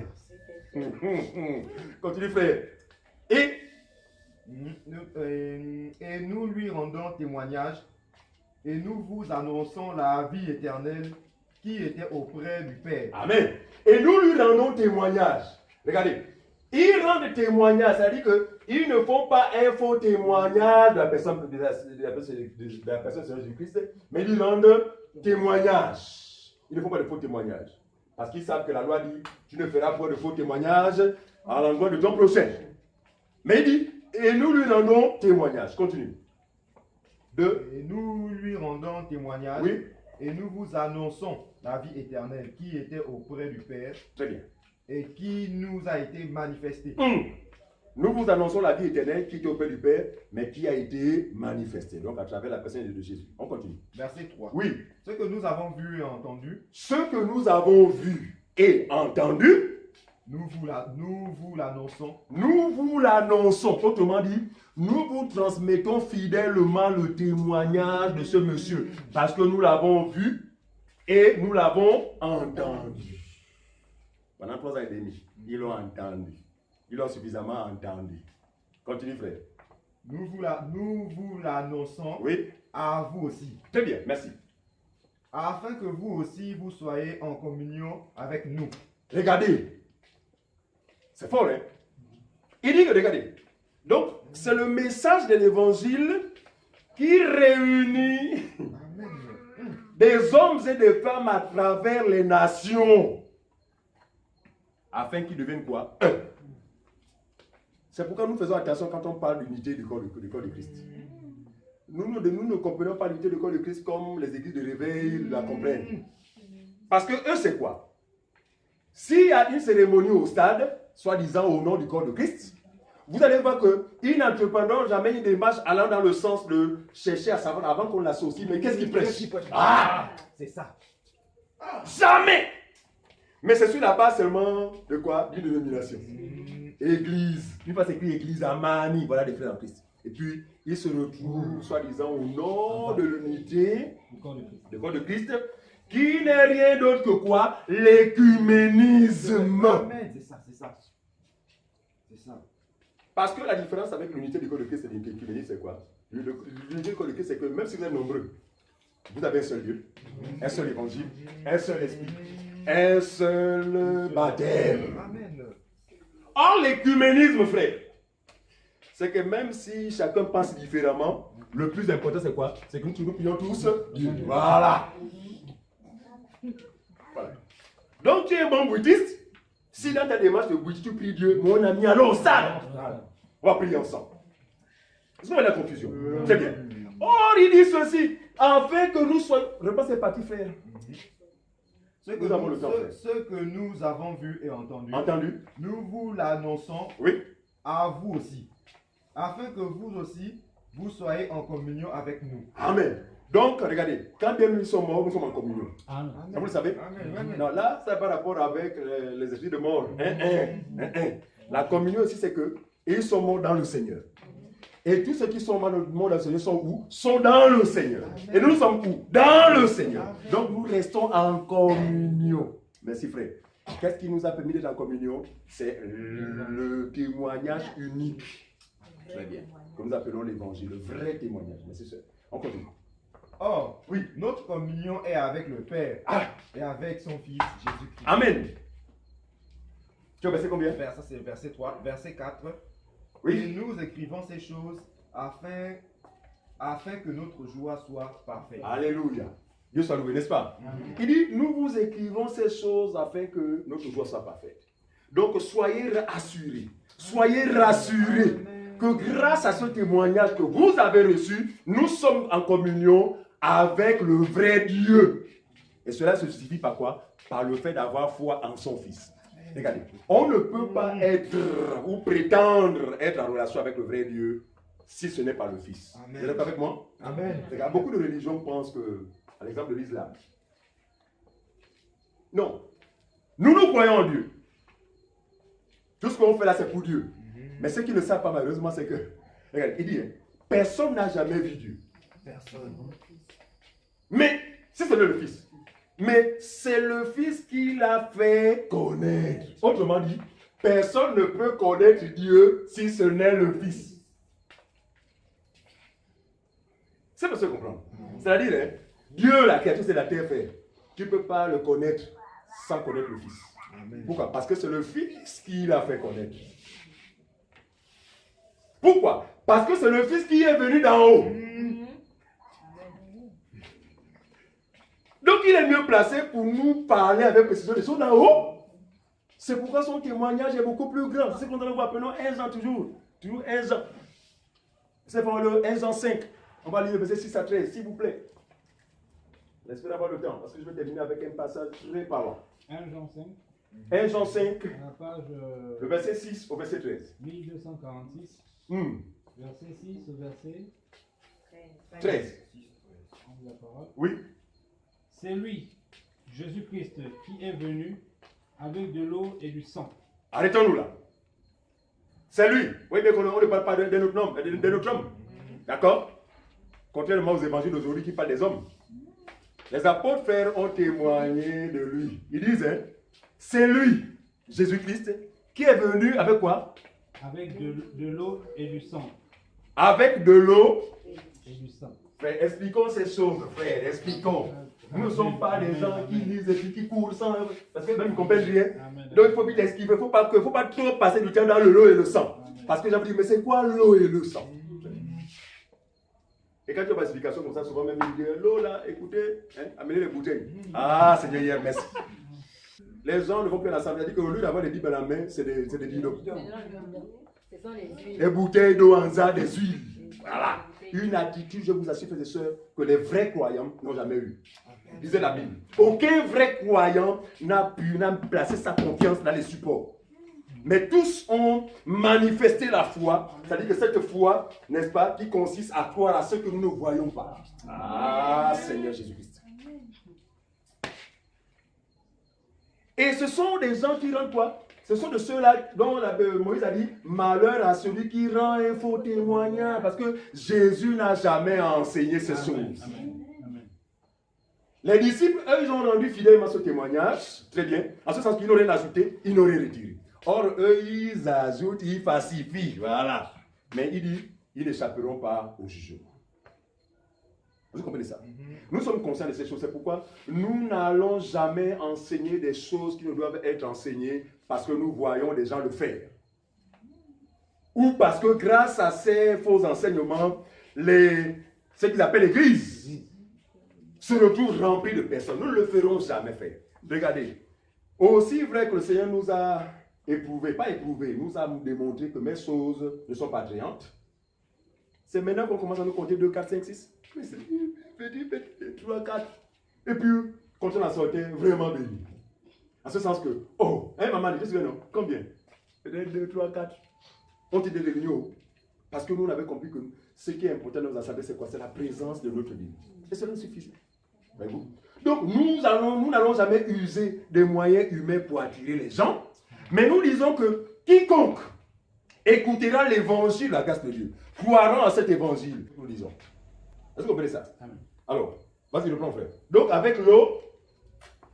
S1: Continue, frère. Et
S2: nous lui rendons témoignage et nous vous annonçons la vie éternelle qui était auprès du Père.
S1: Amen. Et nous lui rendons témoignage. Regardez. Il ils rendent témoignage, c'est-à-dire qu'ils ne font pas un faux témoignage de la personne de la personne Seigneur Jésus-Christ, mais ils rendent témoignage. Ils ne font pas de faux témoignages. Parce qu'ils savent que la loi dit, tu ne feras pas de faux témoignages à l'endroit de ton prochain. Mais il dit, et nous lui rendons témoignage. Continue.
S2: Et nous lui rendons témoignage.
S1: Oui.
S2: Et nous vous annonçons la vie éternelle qui était auprès du Père.
S1: Très bien.
S2: Et qui nous a été manifestée.
S1: Nous vous annonçons la vie éternelle qui était auprès du Père, mais qui a été manifestée. Donc à travers la personne de Jésus. On continue.
S2: Verset 3.
S1: Oui.
S2: Ce que nous avons vu et entendu.
S1: Ce que nous avons vu et entendu.
S2: Nous vous l'annonçons.
S1: Nous vous l'annonçons. Autrement dit, nous vous transmettons fidèlement le témoignage de ce monsieur. Parce que nous l'avons vu et nous l'avons entendu. Pendant 3 ans et demi, ils l'ont entendu. Ils l'ont suffisamment entendu. Continue, frère.
S2: Nous vous l'annonçons.
S1: Oui.
S2: À vous aussi.
S1: Très bien, merci.
S2: Afin que vous aussi, vous soyez en communion avec nous.
S1: Regardez. C'est fort, hein? Il dit que, regardez. Donc, c'est le message de l'évangile qui réunit des hommes et des femmes à travers les nations. Afin qu'ils deviennent quoi? Un. C'est pourquoi nous faisons attention quand on parle d'unité du corps de Christ. Nous ne comprenons pas l'unité du corps de Christ comme les églises de réveil la comprennent. Parce que eux, c'est quoi? S'il y a une cérémonie au stade, soi-disant au nom du corps de Christ, vous allez voir qu'ils n'entreprendront jamais une démarche allant dans le sens de chercher à savoir avant qu'on l'associe, mais qu'est-ce qu'ils prêchent? Ah!
S2: C'est ça.
S1: Jamais! Mais c'est sur la base seulement de quoi? D'une dénomination. Église. Une fois c'est écrit Église à Mani, voilà des frères en Christ. Et puis, ils se retrouvent, soi-disant, au nom de l'unité du corps de Christ, qui n'est rien d'autre que quoi? L'écuménisme.
S2: Amen, c'est ça, c'est ça. C'est ça.
S1: Parce que la différence avec l'unité du corps de Christ et l'écuménisme, c'est quoi? L'unité du corps de Christ, c'est que même si vous êtes nombreux, vous avez un seul Dieu, un seul évangile, un seul esprit, un seul baptême.
S2: Amen.
S1: Or, l'écuménisme, frère, c'est que même si chacun pense différemment, le plus important, c'est quoi? C'est que nous prions tous Dieu. Voilà. Donc, tu es un bon bouddhiste. Si dans ta démarche de bouddhiste, tu pries Dieu, mon ami, allons au stade. On va prier ensemble. Est-ce qu'on a la confusion? C'est bien. Or, il dit ceci, afin que nous soyons... Repasse cette partie, frère.
S2: Ce que nous avons vu et entendu, nous vous l'annonçons à vous aussi, afin que vous aussi, vous soyez en communion avec nous.
S1: Amen. Donc, regardez, quand bien nous sommes morts, nous sommes en communion.
S3: Amen.
S1: Ça, vous le savez?
S2: Amen.
S1: Non, là, ça n'a pas rapport avec les esprits de mort. La communion aussi, c'est que ils sont morts dans le Seigneur. Et tous ceux qui sont morts dans le Seigneur sont où? Sont dans le Seigneur. Et nous sommes où? Dans le Seigneur. Donc nous restons en communion. Merci frère. Qu'est-ce qui nous a permis d'être en communion? C'est le témoignage unique. Très bien. Que nous appelons l'évangile, le vrai témoignage. Merci sœur. On continue.
S2: Or, oui, notre communion est avec le Père et avec son Fils Jésus-Christ.
S1: Amen. Tu as versé combien?
S2: Ça c'est verset 3, verset 4.
S1: Oui.
S2: Et nous écrivons ces choses afin que notre joie soit parfaite.
S1: Alléluia. Dieu soit loué, n'est-ce pas? Il dit, nous vous écrivons ces choses afin que notre joie soit parfaite. Donc, soyez assurés. Soyez rassurés que grâce à ce témoignage que vous avez reçu, nous sommes en communion avec le vrai Dieu. Et cela se justifie par quoi? Par le fait d'avoir foi en son Fils. Regardez, on ne peut pas être ou prétendre être en relation avec le vrai Dieu si ce n'est pas le Fils. Vous êtes avec moi?
S2: Amen.
S1: Regarde, beaucoup de religions pensent que, à l'exemple de l'islam, non, nous croyons en Dieu. Tout ce qu'on fait là, c'est pour Dieu. Mais ce qu'ils ne savent pas malheureusement, c'est que, regarde, il dit, personne n'a jamais vu Dieu.
S2: Personne.
S1: Mais, si ce n'est le Fils, mais c'est le Fils qui l'a fait connaître. Autrement dit, personne ne peut connaître Dieu si ce n'est le Fils. C'est pour se comprendre. C'est-à-dire, hein, Dieu, la créature, c'est la terre faire. Tu ne peux pas le connaître sans connaître le Fils. Amen. Pourquoi? Parce que c'est le Fils qui l'a fait connaître. Pourquoi? Parce que c'est le Fils qui est venu d'en haut. Donc il est mieux placé pour nous parler avec précision des choses d'en haut. C'est pourquoi son témoignage est beaucoup plus grand. C'est ce qu'on nous appelons 1 Jean toujours. Toujours 1 Jean. C'est pour le 1 Jean 5. On va lire le verset 6 à 13, s'il vous plaît. Laissez-moi avoir le temps, parce que je vais terminer avec un passage très parlant.
S3: 1 Jean 5.
S1: 1 Jean 5,
S3: À la page
S1: le verset 6 au verset 13.
S3: 1246. Verset 6 au verset
S1: 13.
S3: on dit la parole.
S1: Oui.
S3: C'est lui, Jésus-Christ, qui est venu avec de l'eau et du sang.
S1: Arrêtons-nous là. C'est lui. Oui, mais on ne parle pas de notre homme. De notre homme. D'accord? Contrairement aux évangiles d'aujourd'hui qui parlent des hommes. Les apôtres frères ont témoigné de lui. Ils disent, hein, c'est lui, Jésus-Christ, qui est venu avec quoi?
S3: Avec de l'eau et du sang.
S1: Avec de l'eau
S3: Et du sang.
S1: Frère, expliquons ces choses, frère, expliquons. Nous ne sommes pas des gens qui lisent et puis qui courent sans... Parce que même ils ne comprennent rien. Donc il faut vite expliquer. Il ne faut pas trop passer du temps dans l'eau et le sang. Parce que j'ai dit, mais c'est quoi l'eau et le sang? Et quand tu as une explication comme ça, souvent même ils disent, l'eau là, écoutez, hein, amenez les bouteilles. Ah, Seigneur, hier, merci. Les gens ne vont plus à l'assemblée. Ils disent qu'au lieu d'avoir des bibles à la main, c'est des dinos.
S4: Ce sont les huiles.
S1: Des bouteilles d'eau en za, des huiles. Voilà. Une attitude, je vous assure, frères et sœurs, que les vrais croyants n'ont jamais eu. Disait la Bible. Aucun vrai croyant n'a placé sa confiance dans les supports. Mais tous ont manifesté la foi. C'est-à-dire que cette foi, n'est-ce pas, qui consiste à croire à ce que nous ne voyons pas. Ah, Seigneur Jésus-Christ. Et ce sont des gens qui rendent quoi? Ce sont de ceux-là dont Moïse a dit, malheur à celui qui rend un faux témoignage. Parce que Jésus n'a jamais enseigné ces choses.
S3: Amen. Amen.
S1: Les disciples, eux, ils ont rendu fidèlement ce témoignage. Très bien. En ce sens qu'ils n'ont rien ajouté, ils n'ont rien retiré. Or, eux, ils ajoutent, ils falsifient. Voilà. Mais il dit, ils n'échapperont pas au jugement. Vous comprenez ça? Nous sommes conscients de ces choses. C'est pourquoi nous n'allons jamais enseigner des choses qui ne doivent être enseignées parce que nous voyons des gens le faire. Ou parce que grâce à ces faux enseignements, ce qu'ils appellent l'église se retrouve remplie de personnes. Nous ne le ferons jamais faire. Regardez. Aussi vrai que le Seigneur nous a éprouvés, pas éprouvés, nous a démontré que mes choses ne sont pas attrayantes. C'est maintenant qu'on commence à nous compter 2, 4, 5, 6. Petit, 3, 4. Et puis, quand on a sorti, vraiment béni. En ce sens que, oh, hein, maman, je suis non, combien? 2, 3, 4. On dit des réunions. Parce que nous, on avait compris que ce qui est important dans nos assemblées, c'est quoi? C'est la présence de notre vie. Et cela suffit. Voyez-vous? Donc, nous n'allons jamais user des moyens humains pour attirer les gens. Mais nous disons que quiconque écoutera l'évangile de la grâce de Dieu, croira en cet évangile, nous disons. Est-ce que vous comprenez ça?
S3: Amen.
S1: Alors, vas-y, reprends, frère. Donc, avec l'eau,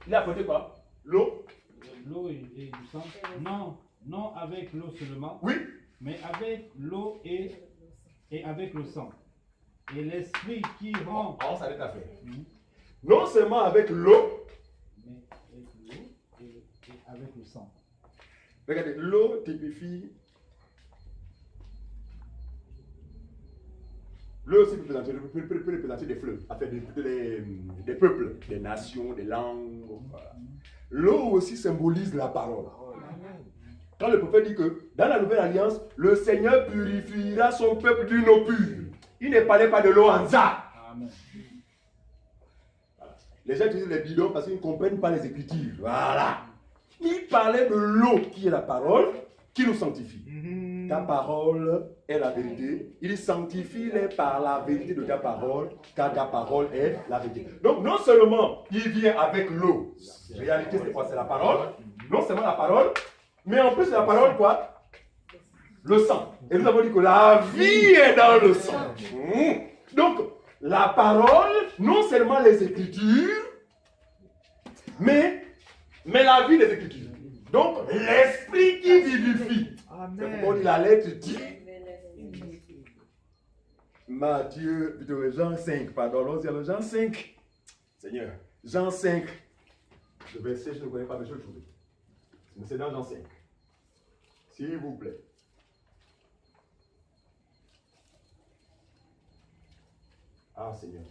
S1: il a apporté quoi? L'eau?
S3: L'eau et du sang. Non avec l'eau seulement,
S1: Oui.
S3: mais avec l'eau et avec le sang. Et l'esprit qui rend.
S1: On s'arrête à faire. Non seulement avec l'eau,
S3: Mais avec l'eau et avec le sang.
S1: regardez, l'eau typifie. L'eau aussi peut représenter des fleuves, enfin des peuples, des nations, des langues. Voilà. L'eau aussi symbolise la parole. Quand le prophète dit que dans la nouvelle alliance, le Seigneur purifiera son peuple d'une eau pure. Il ne parlait pas de l'eau en za.
S3: Amen.
S1: Voilà. Les gens utilisent les bidons parce qu'ils ne comprennent pas les Écritures. Voilà. Il parlait de l'eau qui est la parole, qui nous sanctifie. Ta parole est la vérité. Il sanctifie-les par la vérité de ta parole, car ta parole est la vérité. Donc, non seulement il vient avec l'eau, réalité c'est quoi? C'est la parole. Non seulement la parole, mais en plus la parole quoi? Le sang. Et nous avons dit que la vie est dans le sang. Donc, la parole, non seulement les Écritures, mais la vie des Écritures. Donc, l'esprit qui vivifie. C'est pourquoi on dit la lettre dit. Matthieu, plutôt Jean 5, pardon, allons-y, Jean 5. Seigneur, Jean 5. Le verset, je ne connais pas, mais je vais le trouver. Mais c'est dans Jean 5. S'il vous plaît. Ah, Seigneur.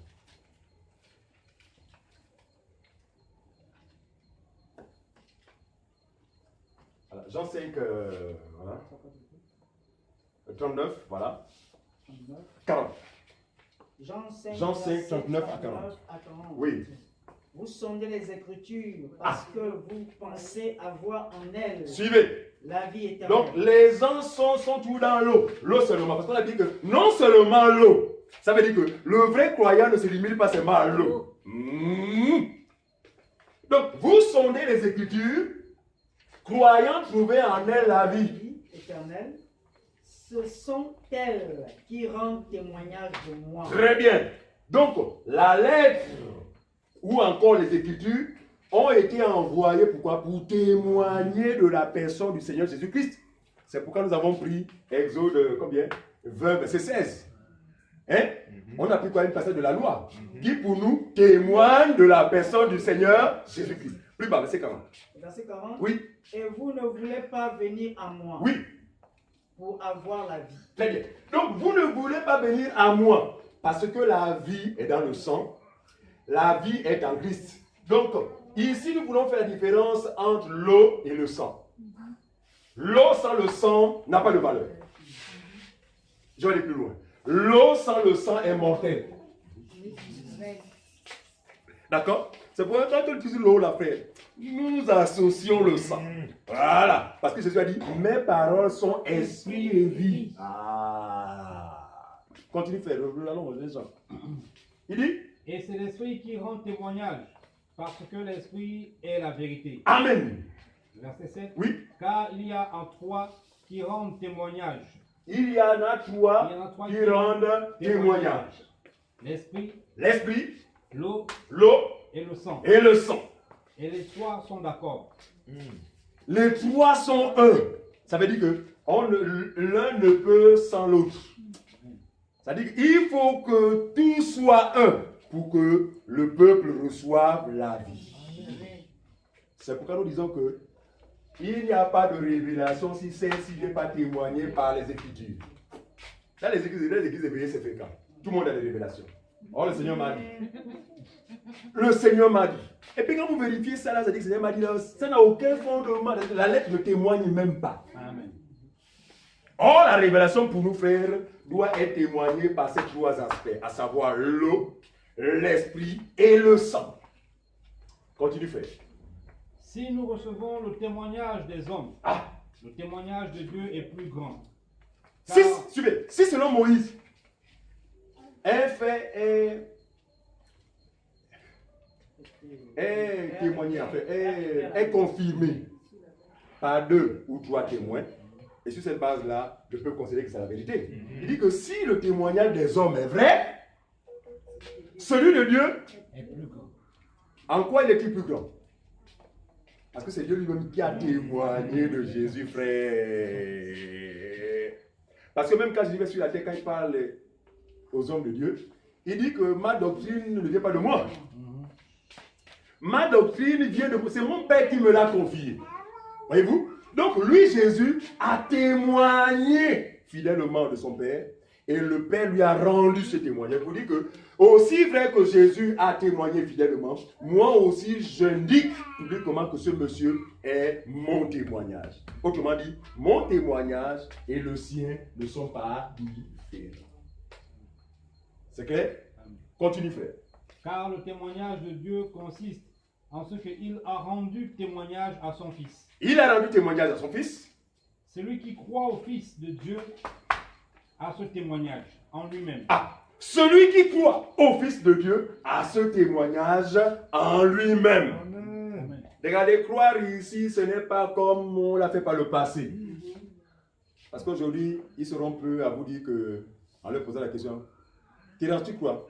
S1: Voilà, Jean 5, voilà. 39, voilà. 40.
S5: Jean
S1: 5, 39 à 40. Oui.
S5: Vous sondez les Écritures parce que vous pensez avoir en elles
S1: Suivez.
S5: la vie éternelle.
S1: Donc, les uns sont tout dans l'eau. L'eau seulement. Parce qu'on a dit que non seulement l'eau. Ça veut dire que le vrai croyant ne se limite pas seulement à l'eau. Donc, vous sondez les Écritures, croyant trouver en elles la vie
S5: éternelle. Ce sont elles qui rendent témoignage de moi.
S1: Très bien. Donc, la lettre ou encore les Écritures ont été envoyées pourquoi? Pour témoigner de la personne du Seigneur Jésus-Christ. C'est pourquoi nous avons pris Exode combien? 20, verset 16. Hein? On a pris quoi? Une passage de la loi qui pour nous témoigne de la personne du Seigneur Jésus-Christ. Plus bas, verset 40.
S5: Verset 40.
S1: Oui.
S5: Et vous ne voulez pas venir à moi.
S1: Oui.
S5: Pour avoir la vie.
S1: Très bien. Donc vous ne voulez pas venir à moi parce que la vie est dans le sang. La vie est en Christ. Donc ici nous voulons faire la différence entre l'eau et le sang. L'eau sans le sang n'a pas de valeur. Je vais aller plus loin. L'eau sans le sang est mortelle. D'accord? C'est pour ça que quand tu dis l'eau, la frère, nous associons le sang. Voilà. Parce que Jésus a dit, mes paroles sont esprit et vie. Ah. Continue, frère. Allons, les gens. Il dit,
S3: et c'est l'esprit qui rend témoignage, parce que l'esprit est la vérité.
S1: Amen.
S3: Verset 7.
S1: Oui.
S3: Car il y a en trois qui rendent témoignage.
S1: Il y en a trois qui rendent témoignage.
S3: L'esprit,
S1: l'eau
S3: et le sang.
S1: Et le sang.
S3: Et les trois sont d'accord.
S1: Les trois sont un. Ça veut dire que l'un ne peut sans l'autre. Ça veut dire qu'il faut que tout soit un pour que le peuple reçoive la vie. C'est pourquoi nous disons que il n'y a pas de révélation si celle-ci n'est pas témoignée par les Écritures. Dans les églises éveillées, c'est fréquent. Tout le monde a des révélations. Oh, le Seigneur m'a dit. Le Seigneur m'a dit. Et puis quand vous vérifiez ça, là, ça dit que le Seigneur m'a dit, là, ça n'a aucun fondement. La lettre ne témoigne même pas.
S3: Amen.
S1: Or, la révélation pour nous, frères, doit être témoignée par ces trois aspects, à savoir l'eau, l'esprit et le sang. Continue, frère.
S3: Si nous recevons le témoignage des hommes, le témoignage de Dieu est plus grand.
S1: Suivez. Si selon Moïse, un fait est témoigné, en fait, est confirmé par 2 ou 3 témoins, et sur cette base-là, je peux considérer que c'est la vérité. Il dit que si le témoignage des hommes est vrai, celui de Dieu
S3: est plus grand.
S1: En quoi il est-il plus grand? Parce que c'est Dieu lui-même qui a témoigné de Jésus, frère. Parce que même quand je vais sur la terre, quand il parle aux hommes de Dieu, il dit que ma doctrine ne vient pas de moi. Ma doctrine vient de moi. C'est mon Père qui me l'a confié. Voyez-vous? Donc lui, Jésus, a témoigné fidèlement de son Père. Et le Père lui a rendu ce témoignage. Je vous dis que, aussi vrai que Jésus a témoigné fidèlement, moi aussi, j'indique publiquement que ce monsieur est mon témoignage. Autrement dit, mon témoignage et le sien ne sont pas différents. C'est clair? Continue, frère.
S3: Car le témoignage de Dieu consiste en ce qu'il a rendu témoignage à son Fils.
S1: Il a rendu témoignage à son Fils.
S3: Celui qui croit au Fils de Dieu a ce témoignage en lui-même.
S1: Celui qui croit au Fils de Dieu a ce témoignage en lui-même. Regardez, croire ici, ce n'est pas comme on l'a fait par le passé. Parce qu'aujourd'hui, ils seront peu à vous dire que, en leur posant la question, tu crois?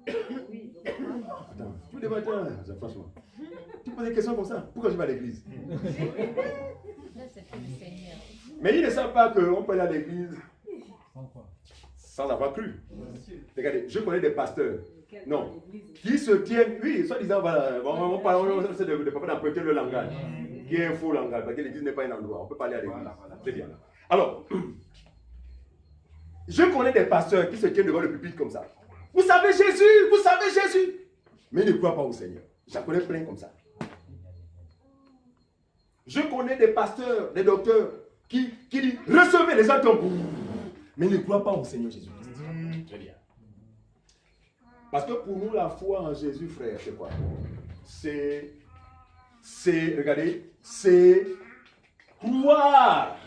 S1: Attends, tous les matins, franchement, tu poses des questions comme ça. Pourquoi je vais à l'église? Mais ils ne savent pas qu'on peut aller à l'église sans avoir cru. Regardez, je connais des pasteurs, non, qui se tiennent, oui, soi-disant, voilà, on parle de pas d'emprunter le langage, qui est un faux langage, parce que l'église n'est pas un endroit, on peut pas aller à l'église. C'est bien. Alors, je connais des pasteurs qui se tiennent devant le pupitre comme ça. Vous savez Jésus, vous savez Jésus. Mais ils ne croient pas au Seigneur. J'en connais plein comme ça. Je connais des pasteurs, des docteurs qui disent recevez les gens, mais ils ne croient pas au Seigneur Jésus-Christ. Très bien. Parce que pour nous, la foi en Jésus, frère, c'est quoi? Regardez, c'est croire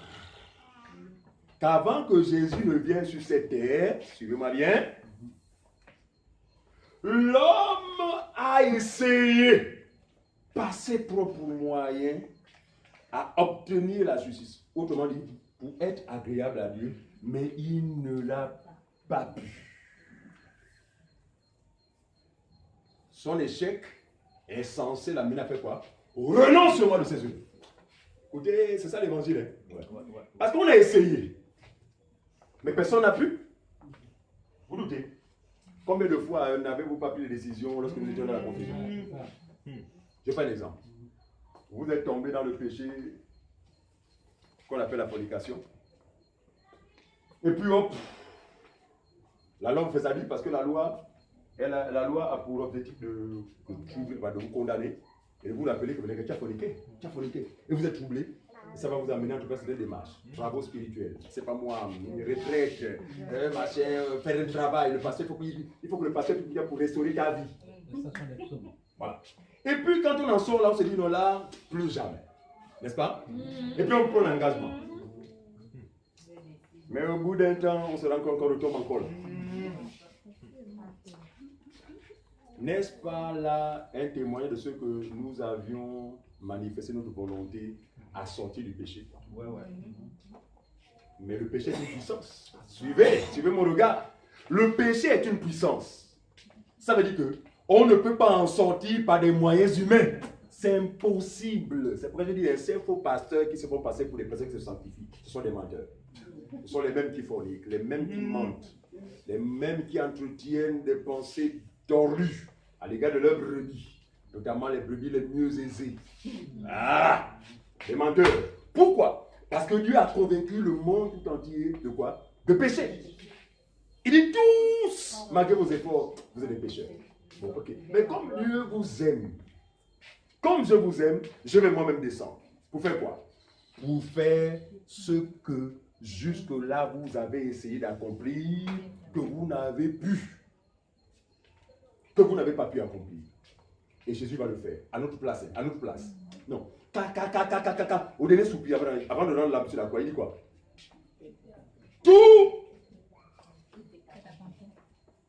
S1: qu'avant que Jésus ne vienne sur cette terre, suivez-moi bien, l'homme a essayé, par ses propres moyens, à obtenir la justice. Autrement dit, pour être agréable à Dieu, mais il ne l'a pas pu. Son échec est censé l'amener à faire quoi? Renoncement de ses œuvres. Écoutez, c'est ça l'évangile. Hein? Ouais. Parce qu'on a essayé, mais personne n'a pu. Vous doutez? Combien de fois n'avez-vous pas pris les décisions lorsque vous étiez dans la confusion? Je fais un exemple. Vous êtes tombé dans le péché qu'on appelle la fornication. Et puis hop, la loi vous fait sa vie parce que la loi a pour objectif de vous condamner. Et vous l'appelez comme tu as forniqué. Et vous êtes troublé. Et ça va vous amener en tout cas sur des démarches. Travaux spirituels. C'est pas moi, une retraite, machin, faire un travail. Le pasteur, il faut que le pasteur puisse pour restaurer ta vie. Voilà. Et puis quand on en sort là, on se dit non là, plus jamais. N'est-ce pas? Et puis on prend l'engagement. Mais au bout d'un temps, on se rend compte qu'on retombe encore là. N'est-ce pas là un témoignage de ce que nous avions manifesté notre volonté à sortir du péché? Ouais. Mais le péché est une puissance. Suivez mon regard. Le péché est une puissance. Ça veut dire que on ne peut pas en sortir par des moyens humains. C'est impossible. C'est pourquoi je dis ces faux pasteurs qui se font passer pour des personnes qui se sanctifient. Ce sont des menteurs. Ce sont les mêmes qui forniquent, les mêmes qui mentent, les mêmes qui entretiennent des pensées tordues à l'égard de leurs brebis, notamment les brebis les mieux aisées. Ah, les menteurs. Pourquoi? Parce que Dieu a convaincu le monde tout entier de quoi? De péché. Il dit tous, malgré vos efforts, vous êtes des pécheurs. Bon, ok. Mais comme Dieu vous aime, comme je vous aime, je vais moi-même descendre. Pour faire quoi? Pour faire ce que jusque-là vous avez essayé d'accomplir, que vous n'avez pu. Que vous n'avez pas pu accomplir. Et Jésus va le faire. À notre place. À notre place. Non. Au dernier soupir, avant de rendre l'âme sur la croix, il dit quoi? Tout.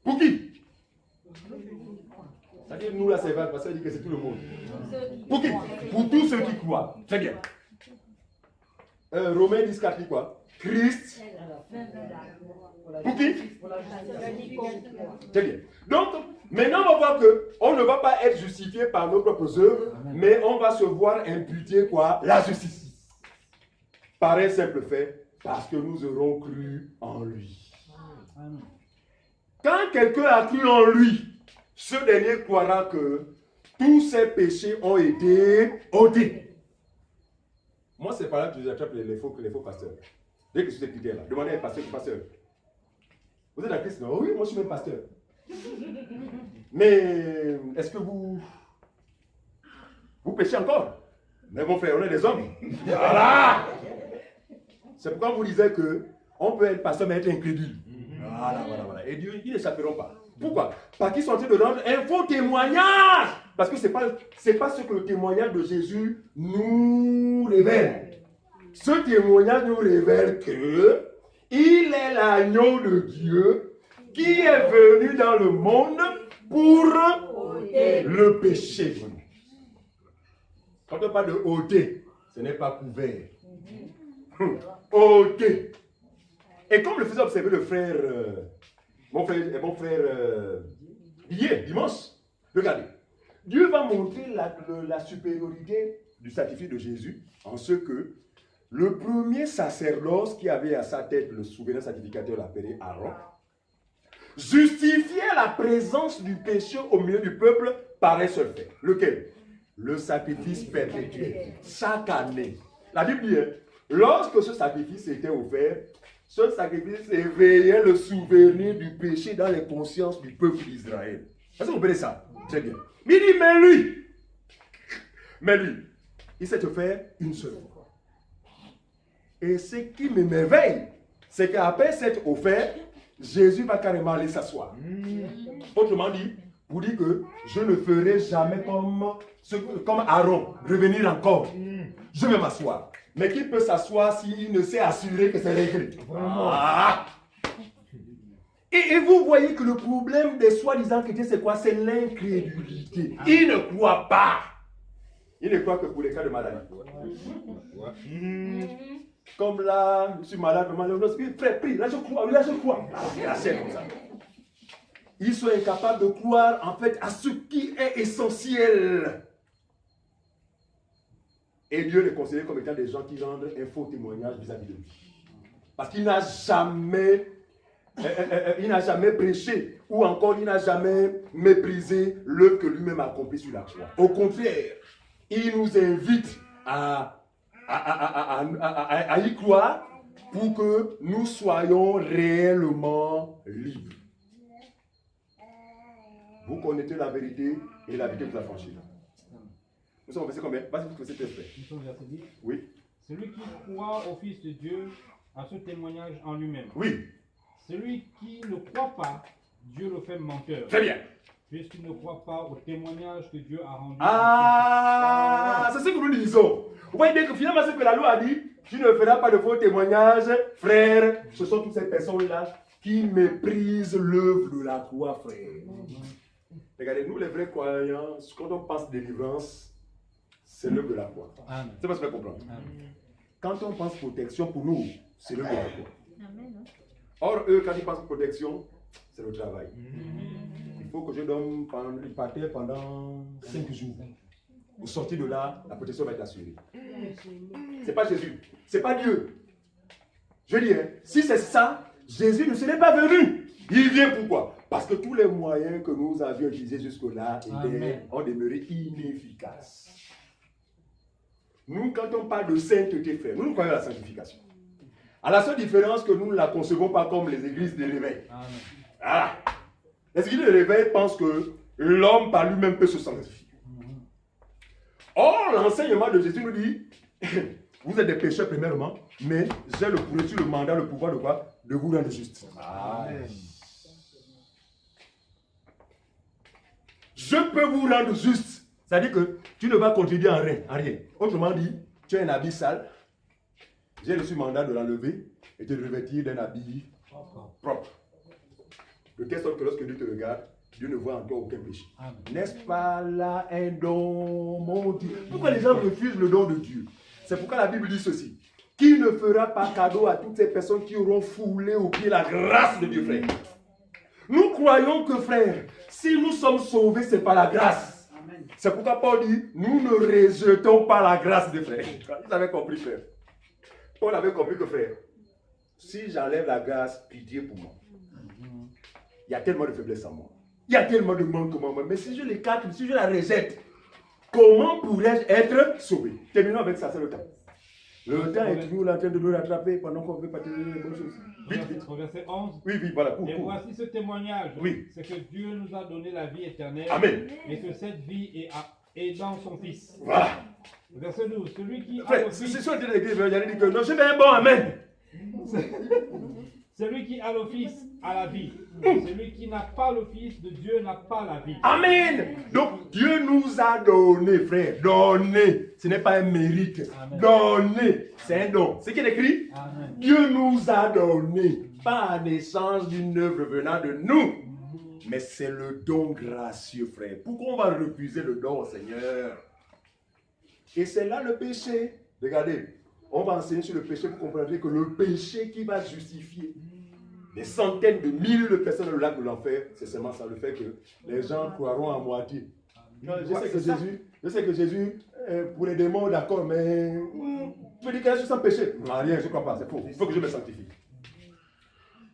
S1: Pour qui? C'est-à-dire, nous là, c'est vague, parce que ça dit que c'est tout le monde. Pour qui? Pour tous ceux qui croient. Très bien. Romains 10,4 dit quoi? Christ. Pour qui? Très bien. Donc, maintenant, on va voir qu'on ne va pas être justifié par nos propres œuvres, mais on va se voir imputer quoi? La justice. Par un simple fait, parce que nous aurons cru en lui. Quand quelqu'un a cru en lui, ce dernier croira que tous ses péchés ont été ôtés. Moi, c'est par là que j'attrape les faux pasteurs. Dès que je suis ces critères-là, demandez à un pasteur. Vous êtes un Christ? Non, oui, moi je suis même pasteur. Mais est-ce que vous péchez encore? Mais mon frère, on est des hommes. Voilà! C'est pourquoi on vous disait qu'on peut être pasteur mais être incrédule. Voilà. Et Dieu, ils n'échapperont pas. Pourquoi? Parce qu'ils sont en train de rendre un faux témoignage. Parce que ce n'est pas ce que le témoignage de Jésus nous révèle. Ce témoignage nous révèle que il est l'agneau de Dieu qui est venu dans le monde pour ôter le péché. Quand on parle de ôter, ce n'est pas couvert. Ôter. Et comme le faisait observer le frère, mon frère hier, dimanche, regardez. Dieu va montrer la supériorité du sacrifice de Jésus en ce que le premier sacerdoce qui avait à sa tête le souverain sacrificateur appelé Aaron justifiait la présence du péché au milieu du peuple par un seul fait. Lequel? Le sacrifice perpétuel. Chaque année. La Bible dit, lorsque ce sacrifice était offert, Ce sacrifice éveillait le souvenir du péché dans les consciences du peuple d'Israël. Est-ce que vous comprenez ça? Très bien. Mais il dit, mais lui, il sait te faire une seule fois. Et ce qui m'éveille, c'est qu'après cette offert, Jésus va carrément aller s'asseoir. Autrement dit, pour dire que je ne ferai jamais comme Aaron, revenir encore. Je vais m'asseoir. Mais qui peut s'asseoir s'il ne sait assurer que c'est réglé? Ah. Et vous voyez que le problème des soi-disant chrétiens, c'est quoi? C'est l'incrédulité. Ils ne croient pas. Ils ne croient que pour les cas de maladie. Comme là, je suis malade, frère, prie, là je crois, là je crois. Là c'est comme ça. Ils sont incapables de croire en fait à ce qui est essentiel. Et Dieu les considère comme étant des gens qui rendent un faux témoignage vis-à-vis de lui. Parce qu'il n'a jamais, prêché ou encore il n'a jamais méprisé l'œuvre que lui-même a accomplie sur la croix. Au contraire, il nous invite à y croire pour que nous soyons réellement libres. Vous connaissez la vérité et la vérité vous affranchira. Nous sommes au verset combien? Vas-y, vous verset 10.
S3: Nous sommes au verset 10.
S1: Oui.
S3: Celui qui croit au Fils de Dieu a ce témoignage en lui-même.
S1: Oui.
S3: Celui qui ne croit pas, Dieu le fait menteur.
S1: Très bien.
S3: Puisqu'il ne croit pas au témoignage que Dieu a rendu.
S1: Ah, c'est ce que nous lisons. Vous voyez bien que finalement, ce que la loi a dit, tu ne feras pas de faux témoignages, frère. Ce sont toutes ces personnes-là qui méprisent l'œuvre de la croix, frère. Regardez, nous les vrais croyants, quand on pense délivrance, c'est l'œuvre de la croix. C'est pas ce que je comprends. Quand on pense protection, pour nous, c'est l'œuvre de la croix. Or, eux, quand ils pensent protection, c'est le travail. Il faut que je donne une partie pendant 5 jours. Au sortir de là, la protection va être assurée. C'est pas Jésus, c'est pas Dieu. Je dis, si c'est ça, Jésus ne serait pas venu. Il vient pourquoi? Parce que tous les moyens que nous avions utilisés jusque-là ont demeuré inefficaces. Nous, quand on parle de sainteté, frère, nous croyons à la sanctification. À la seule différence que nous ne la concevons pas comme les églises de réveil. Ah. Les églises de réveil pensent que l'homme par lui-même peut se sanctifier. Or, l'enseignement de Jésus nous dit, vous êtes des pécheurs premièrement, mais j'ai le mandat, le pouvoir de quoi? De vous rendre juste. Amen. Je peux vous rendre juste. C'est-à-dire que tu ne vas contribuer en rien. Autrement dit, tu as un habit sale. J'ai reçu le mandat de l'enlever et de le revêtir d'un habit propre. De telle sorte que lorsque Dieu te regarde, Dieu ne voit en toi aucun péché. N'est-ce pas là un don, mon Dieu? Pourquoi les gens refusent le don de Dieu? C'est pourquoi la Bible dit ceci. Qui ne fera pas cadeau à toutes ces personnes qui auront foulé au pied la grâce de Dieu, frère? Nous croyons que, frère, si nous sommes sauvés, c'est par la grâce. C'est pourquoi Paul dit, nous ne rejetons pas la grâce des frères. Vous avez compris, frère? Paul avait compris que, frère, si j'enlève la grâce, pitié pour moi. Il y a tellement de faiblesse en moi. Il y a tellement de manque en moi. Mais si je l'écarte, si je la rejette, comment pourrais-je être sauvé? Terminons avec ça, c'est le temps. Le temps est toujours en train de nous rattraper pendant qu'on veut partager les bonnes choses. Vite, vite.
S3: Au verset 11.
S1: Oui, voilà.
S3: Et voici ce témoignage.
S1: Oui.
S3: C'est que Dieu nous a donné la vie éternelle.
S1: Amen.
S3: Et que cette vie est dans son Fils.
S1: Voilà.
S3: Verset 12. Celui qui
S1: a le Fils. C'est sûr que l'église va dire que non, je vais un bon Amen.
S3: Celui qui a le Fils a la vie. Celui qui n'a pas le Fils de Dieu n'a pas la vie.
S1: Amen. Donc Dieu nous a donné, frère. Donné. Ce n'est pas un mérite. Amen. Donné. C'est un don. C'est ce qui est écrit. Amen. Dieu nous a donné. Pas en échange d'une œuvre venant de nous. Mais c'est le don gracieux, frère. Pourquoi on va refuser le don au Seigneur? Et c'est là le péché. Regardez. On va enseigner sur le péché pour comprendre que le péché qui va justifier des centaines de milliers de personnes dans le lac de l'enfer, c'est seulement ça, le fait que les gens croiront à moitié. Non, je sais que Jésus, pour les démons, d'accord, mais tu me dis que je suis sans péché. Non, rien, je ne crois pas, c'est faux. Il faut que je me sanctifie.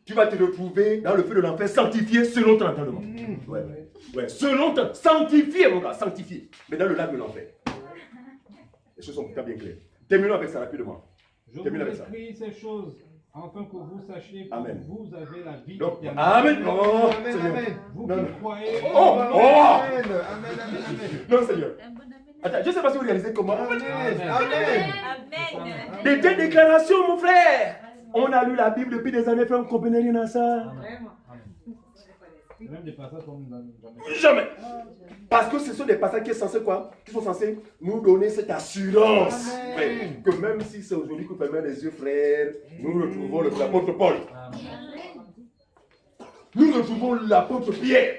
S1: Tu vas te retrouver dans le feu de l'enfer, sanctifié selon ton entendement. Ouais. Selon ton... Sanctifié, mon gars, sanctifié. Mais dans le lac de l'enfer. Les choses sont pourtant bien claires. Terminons avec ça rapidement.
S3: Je vous écris ces choses Afin que vous sachiez que
S1: Amen.
S3: vous avez la vie
S1: Donc,
S3: éternelle.
S1: Amen. Oh,
S2: Amen,
S1: Seigneur.
S2: amen.
S3: Vous
S1: Non,
S3: qui
S1: non.
S3: croyez.
S1: Oh, oh.
S2: Amen, amen, amen, amen.
S1: Non, Seigneur.
S4: Un bon amen.
S1: Attends, je ne sais pas si vous réalisez comment.
S2: Amen, amen.
S4: Amen.
S1: Des telles déclarations, mon frère. On a lu la Bible depuis des années, frère, on ne comprenait rien à ça.
S4: Vraiment.
S3: C'est même des passages qu'on nous a jamais.
S1: Jamais. Parce que ce sont des passages qui sont censés quoi? Qui sont censés nous donner cette assurance.
S2: Amen.
S1: Frère, que même si c'est aujourd'hui que vous fermez les yeux, frère, nous retrouvons l'apôtre Paul. Nous retrouvons l'apôtre Pierre.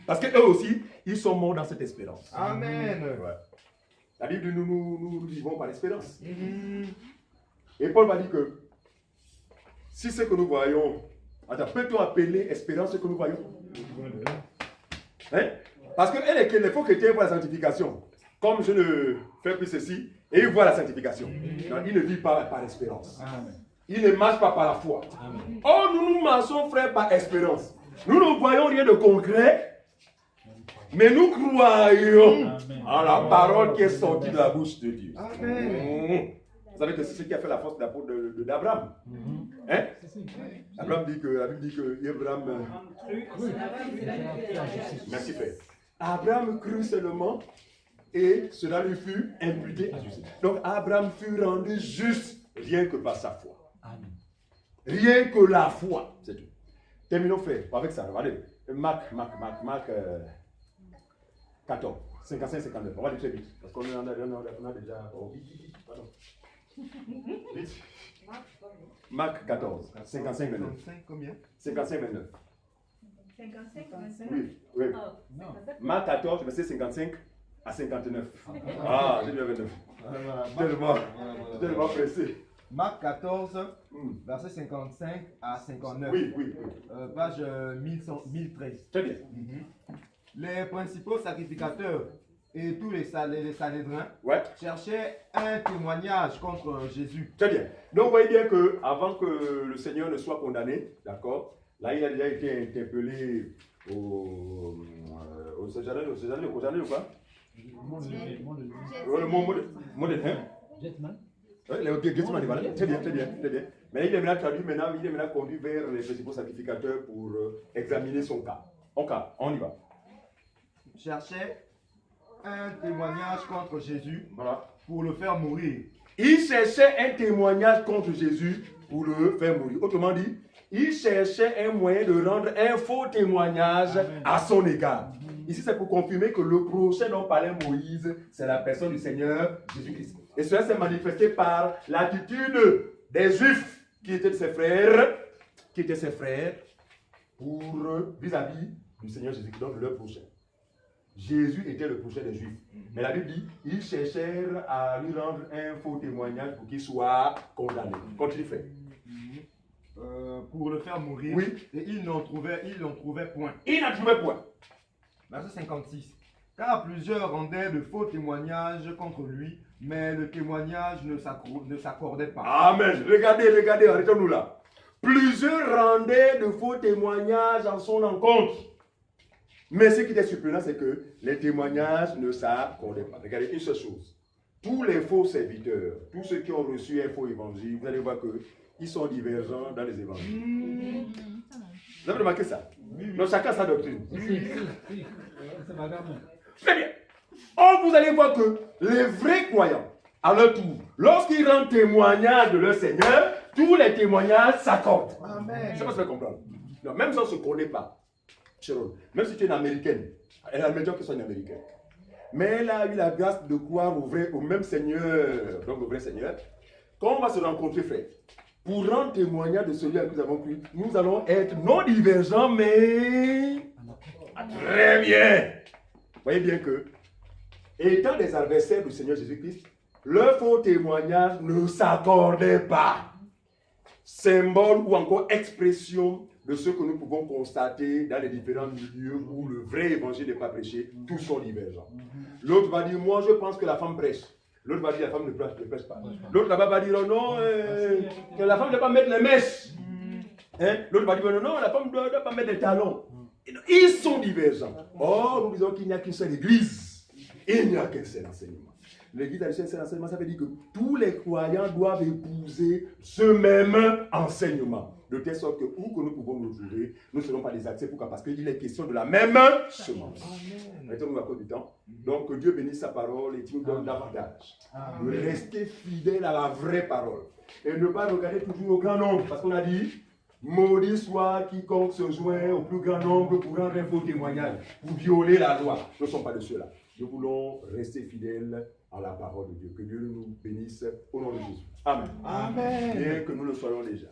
S1: Parce qu'eux aussi, ils sont morts dans cette espérance.
S2: Amen.
S1: Ouais. La Bible dit nous vivons par l'espérance. Et Paul va dire que si ce que nous voyons, attends, peut-on appeler espérance ce que nous voyons? Hein? Parce que les faux chrétiens voient la sanctification. Comme je ne fais plus ceci, et ils voient la sanctification. Non, ils ne vivent pas par espérance. Ils ne marchent pas par la foi. Oh, nous marchons, frère, par espérance. Nous ne voyons rien de concret, mais nous croyons en la parole qui est sortie de la bouche de Dieu.
S2: Amen.
S1: Vous savez que c'est ce qui a fait la force d'Abraham. Hein? Abraham dit que, la Bible dit que Abraham. Merci, frère. Abraham crut seulement et cela lui fut imputé à justice. Donc Abraham fut rendu juste rien que par sa foi. Rien que la foi, c'est tout. Terminons, frère, avec ça. Regardez, Marc 14, 55-59. On va aller très vite. Parce qu'on a déjà. Oh, vite, pardon. Vite. Marc 14, 55-29.
S2: 55 combien?
S1: 55-29.
S4: 55, 25.
S1: Oui, oui. Marc 14, verset 55 à 59. Ah, j'ai dit 29. Tellement pressé.
S2: Marc 14, verset 55 à 59.
S1: Oui.
S2: Page 1013.
S1: Très bien.
S2: Les principaux sacrificateurs et tous les Sanhédrins
S1: Ouais.
S2: cherchaient un témoignage contre Jésus.
S1: Très bien. Donc, vous voyez bien que avant que le Seigneur ne soit condamné, d'accord, là, il a déjà été interpellé au Césarien ou quoi? Le mot de
S3: Jetman.
S1: Oui, voilà. Très bien. Mais il est maintenant traduit, il est maintenant conduit vers les principaux sacrificateurs pour examiner son cas. On y va.
S2: Cherchait un témoignage contre Jésus,
S1: Voilà.
S2: pour le faire mourir.
S1: Il cherchait un témoignage contre Jésus pour le faire mourir. Autrement dit, il cherchait un moyen de rendre un faux témoignage à son égard. Ici, c'est pour confirmer que le prochain dont parlait Moïse, c'est la personne du Seigneur Jésus-Christ. Et cela s'est manifesté par l'attitude des Juifs qui étaient ses frères, pour vis-à-vis du Seigneur Jésus-Christ, donc leur prochain. Jésus était le prochain des Juifs. Mais la Bible dit, ils cherchèrent à lui rendre un faux témoignage pour qu'il soit condamné. Continue, frère.
S2: Pour le faire mourir.
S1: Oui.
S2: Et ils n'en trouvaient point.
S1: Il n'en trouvait point.
S2: Verset 56. Car plusieurs rendaient de faux témoignages contre lui, mais le témoignage ne s'accordait pas.
S1: Amen. Regardez, arrêtons-nous là. Plusieurs rendaient de faux témoignages en son encontre. Mais ce qui était surprenant, c'est que les témoignages ne s'accordaient pas. Regardez une seule chose. Tous les faux serviteurs, tous ceux qui ont reçu un faux évangile, vous allez voir qu'ils sont divergents dans les évangiles. Vous avez remarqué ça? Donc chacun sa doctrine.
S3: C'est pas grave.
S1: Très bien. Or, vous allez voir que les vrais croyants, à leur tour, lorsqu'ils rendent témoignage de leur Seigneur, tous les témoignages s'accordent.
S2: Amen.
S1: Je ne sais pas si vous comprendre. Non, même si on ne se connaît pas, Sharon, même si tu es une américaine, elle a le que soit une américaine, mais elle a eu la grâce de croire au même Seigneur, donc au vrai Seigneur. Quand on va se rencontrer, frère, pour rendre témoignage de celui à qui nous avons cru, nous allons être non divergents, mais très bien. Vous voyez bien que, étant des adversaires du Seigneur Jésus-Christ, leur faux témoignage ne s'accordait pas. Symbole ou encore expression de ce que nous pouvons constater dans les différents milieux où le vrai évangile n'est pas prêché, tous sont divergents. L'autre va dire, moi je pense que la femme prêche. L'autre va dire, la femme ne prêche pas. L'autre là-bas va dire, oh, non, que la femme ne doit pas mettre les mèches. Hein? L'autre va dire, non, la femme ne doit pas mettre des talons. Ils sont divergents. Or, nous disons qu'il n'y a qu'une seule église. Il n'y a qu'un seul enseignement. l'église à cet enseignement, ça veut dire que tous les croyants doivent épouser ce même enseignement. De telle sorte que où que nous pouvons nous trouver, nous ne serons pas des accès. Pourquoi? Parce qu'il est question de la même semence. Mettons-nous à cause du temps. Donc que Dieu bénisse sa parole et qu'il nous donne davantage. De rester fidèle à la vraie parole. Et ne pas regarder toujours au grand nombre. Parce qu'on a dit, maudit soit quiconque se joint au plus grand nombre pour rendre un faux témoignage, pour violer la loi. Nous ne sommes pas de ceux-là. Nous voulons rester fidèles à la parole de Dieu. Que Dieu nous bénisse au nom de Jésus. Amen.
S3: Amen.
S1: Et que nous le soyons déjà.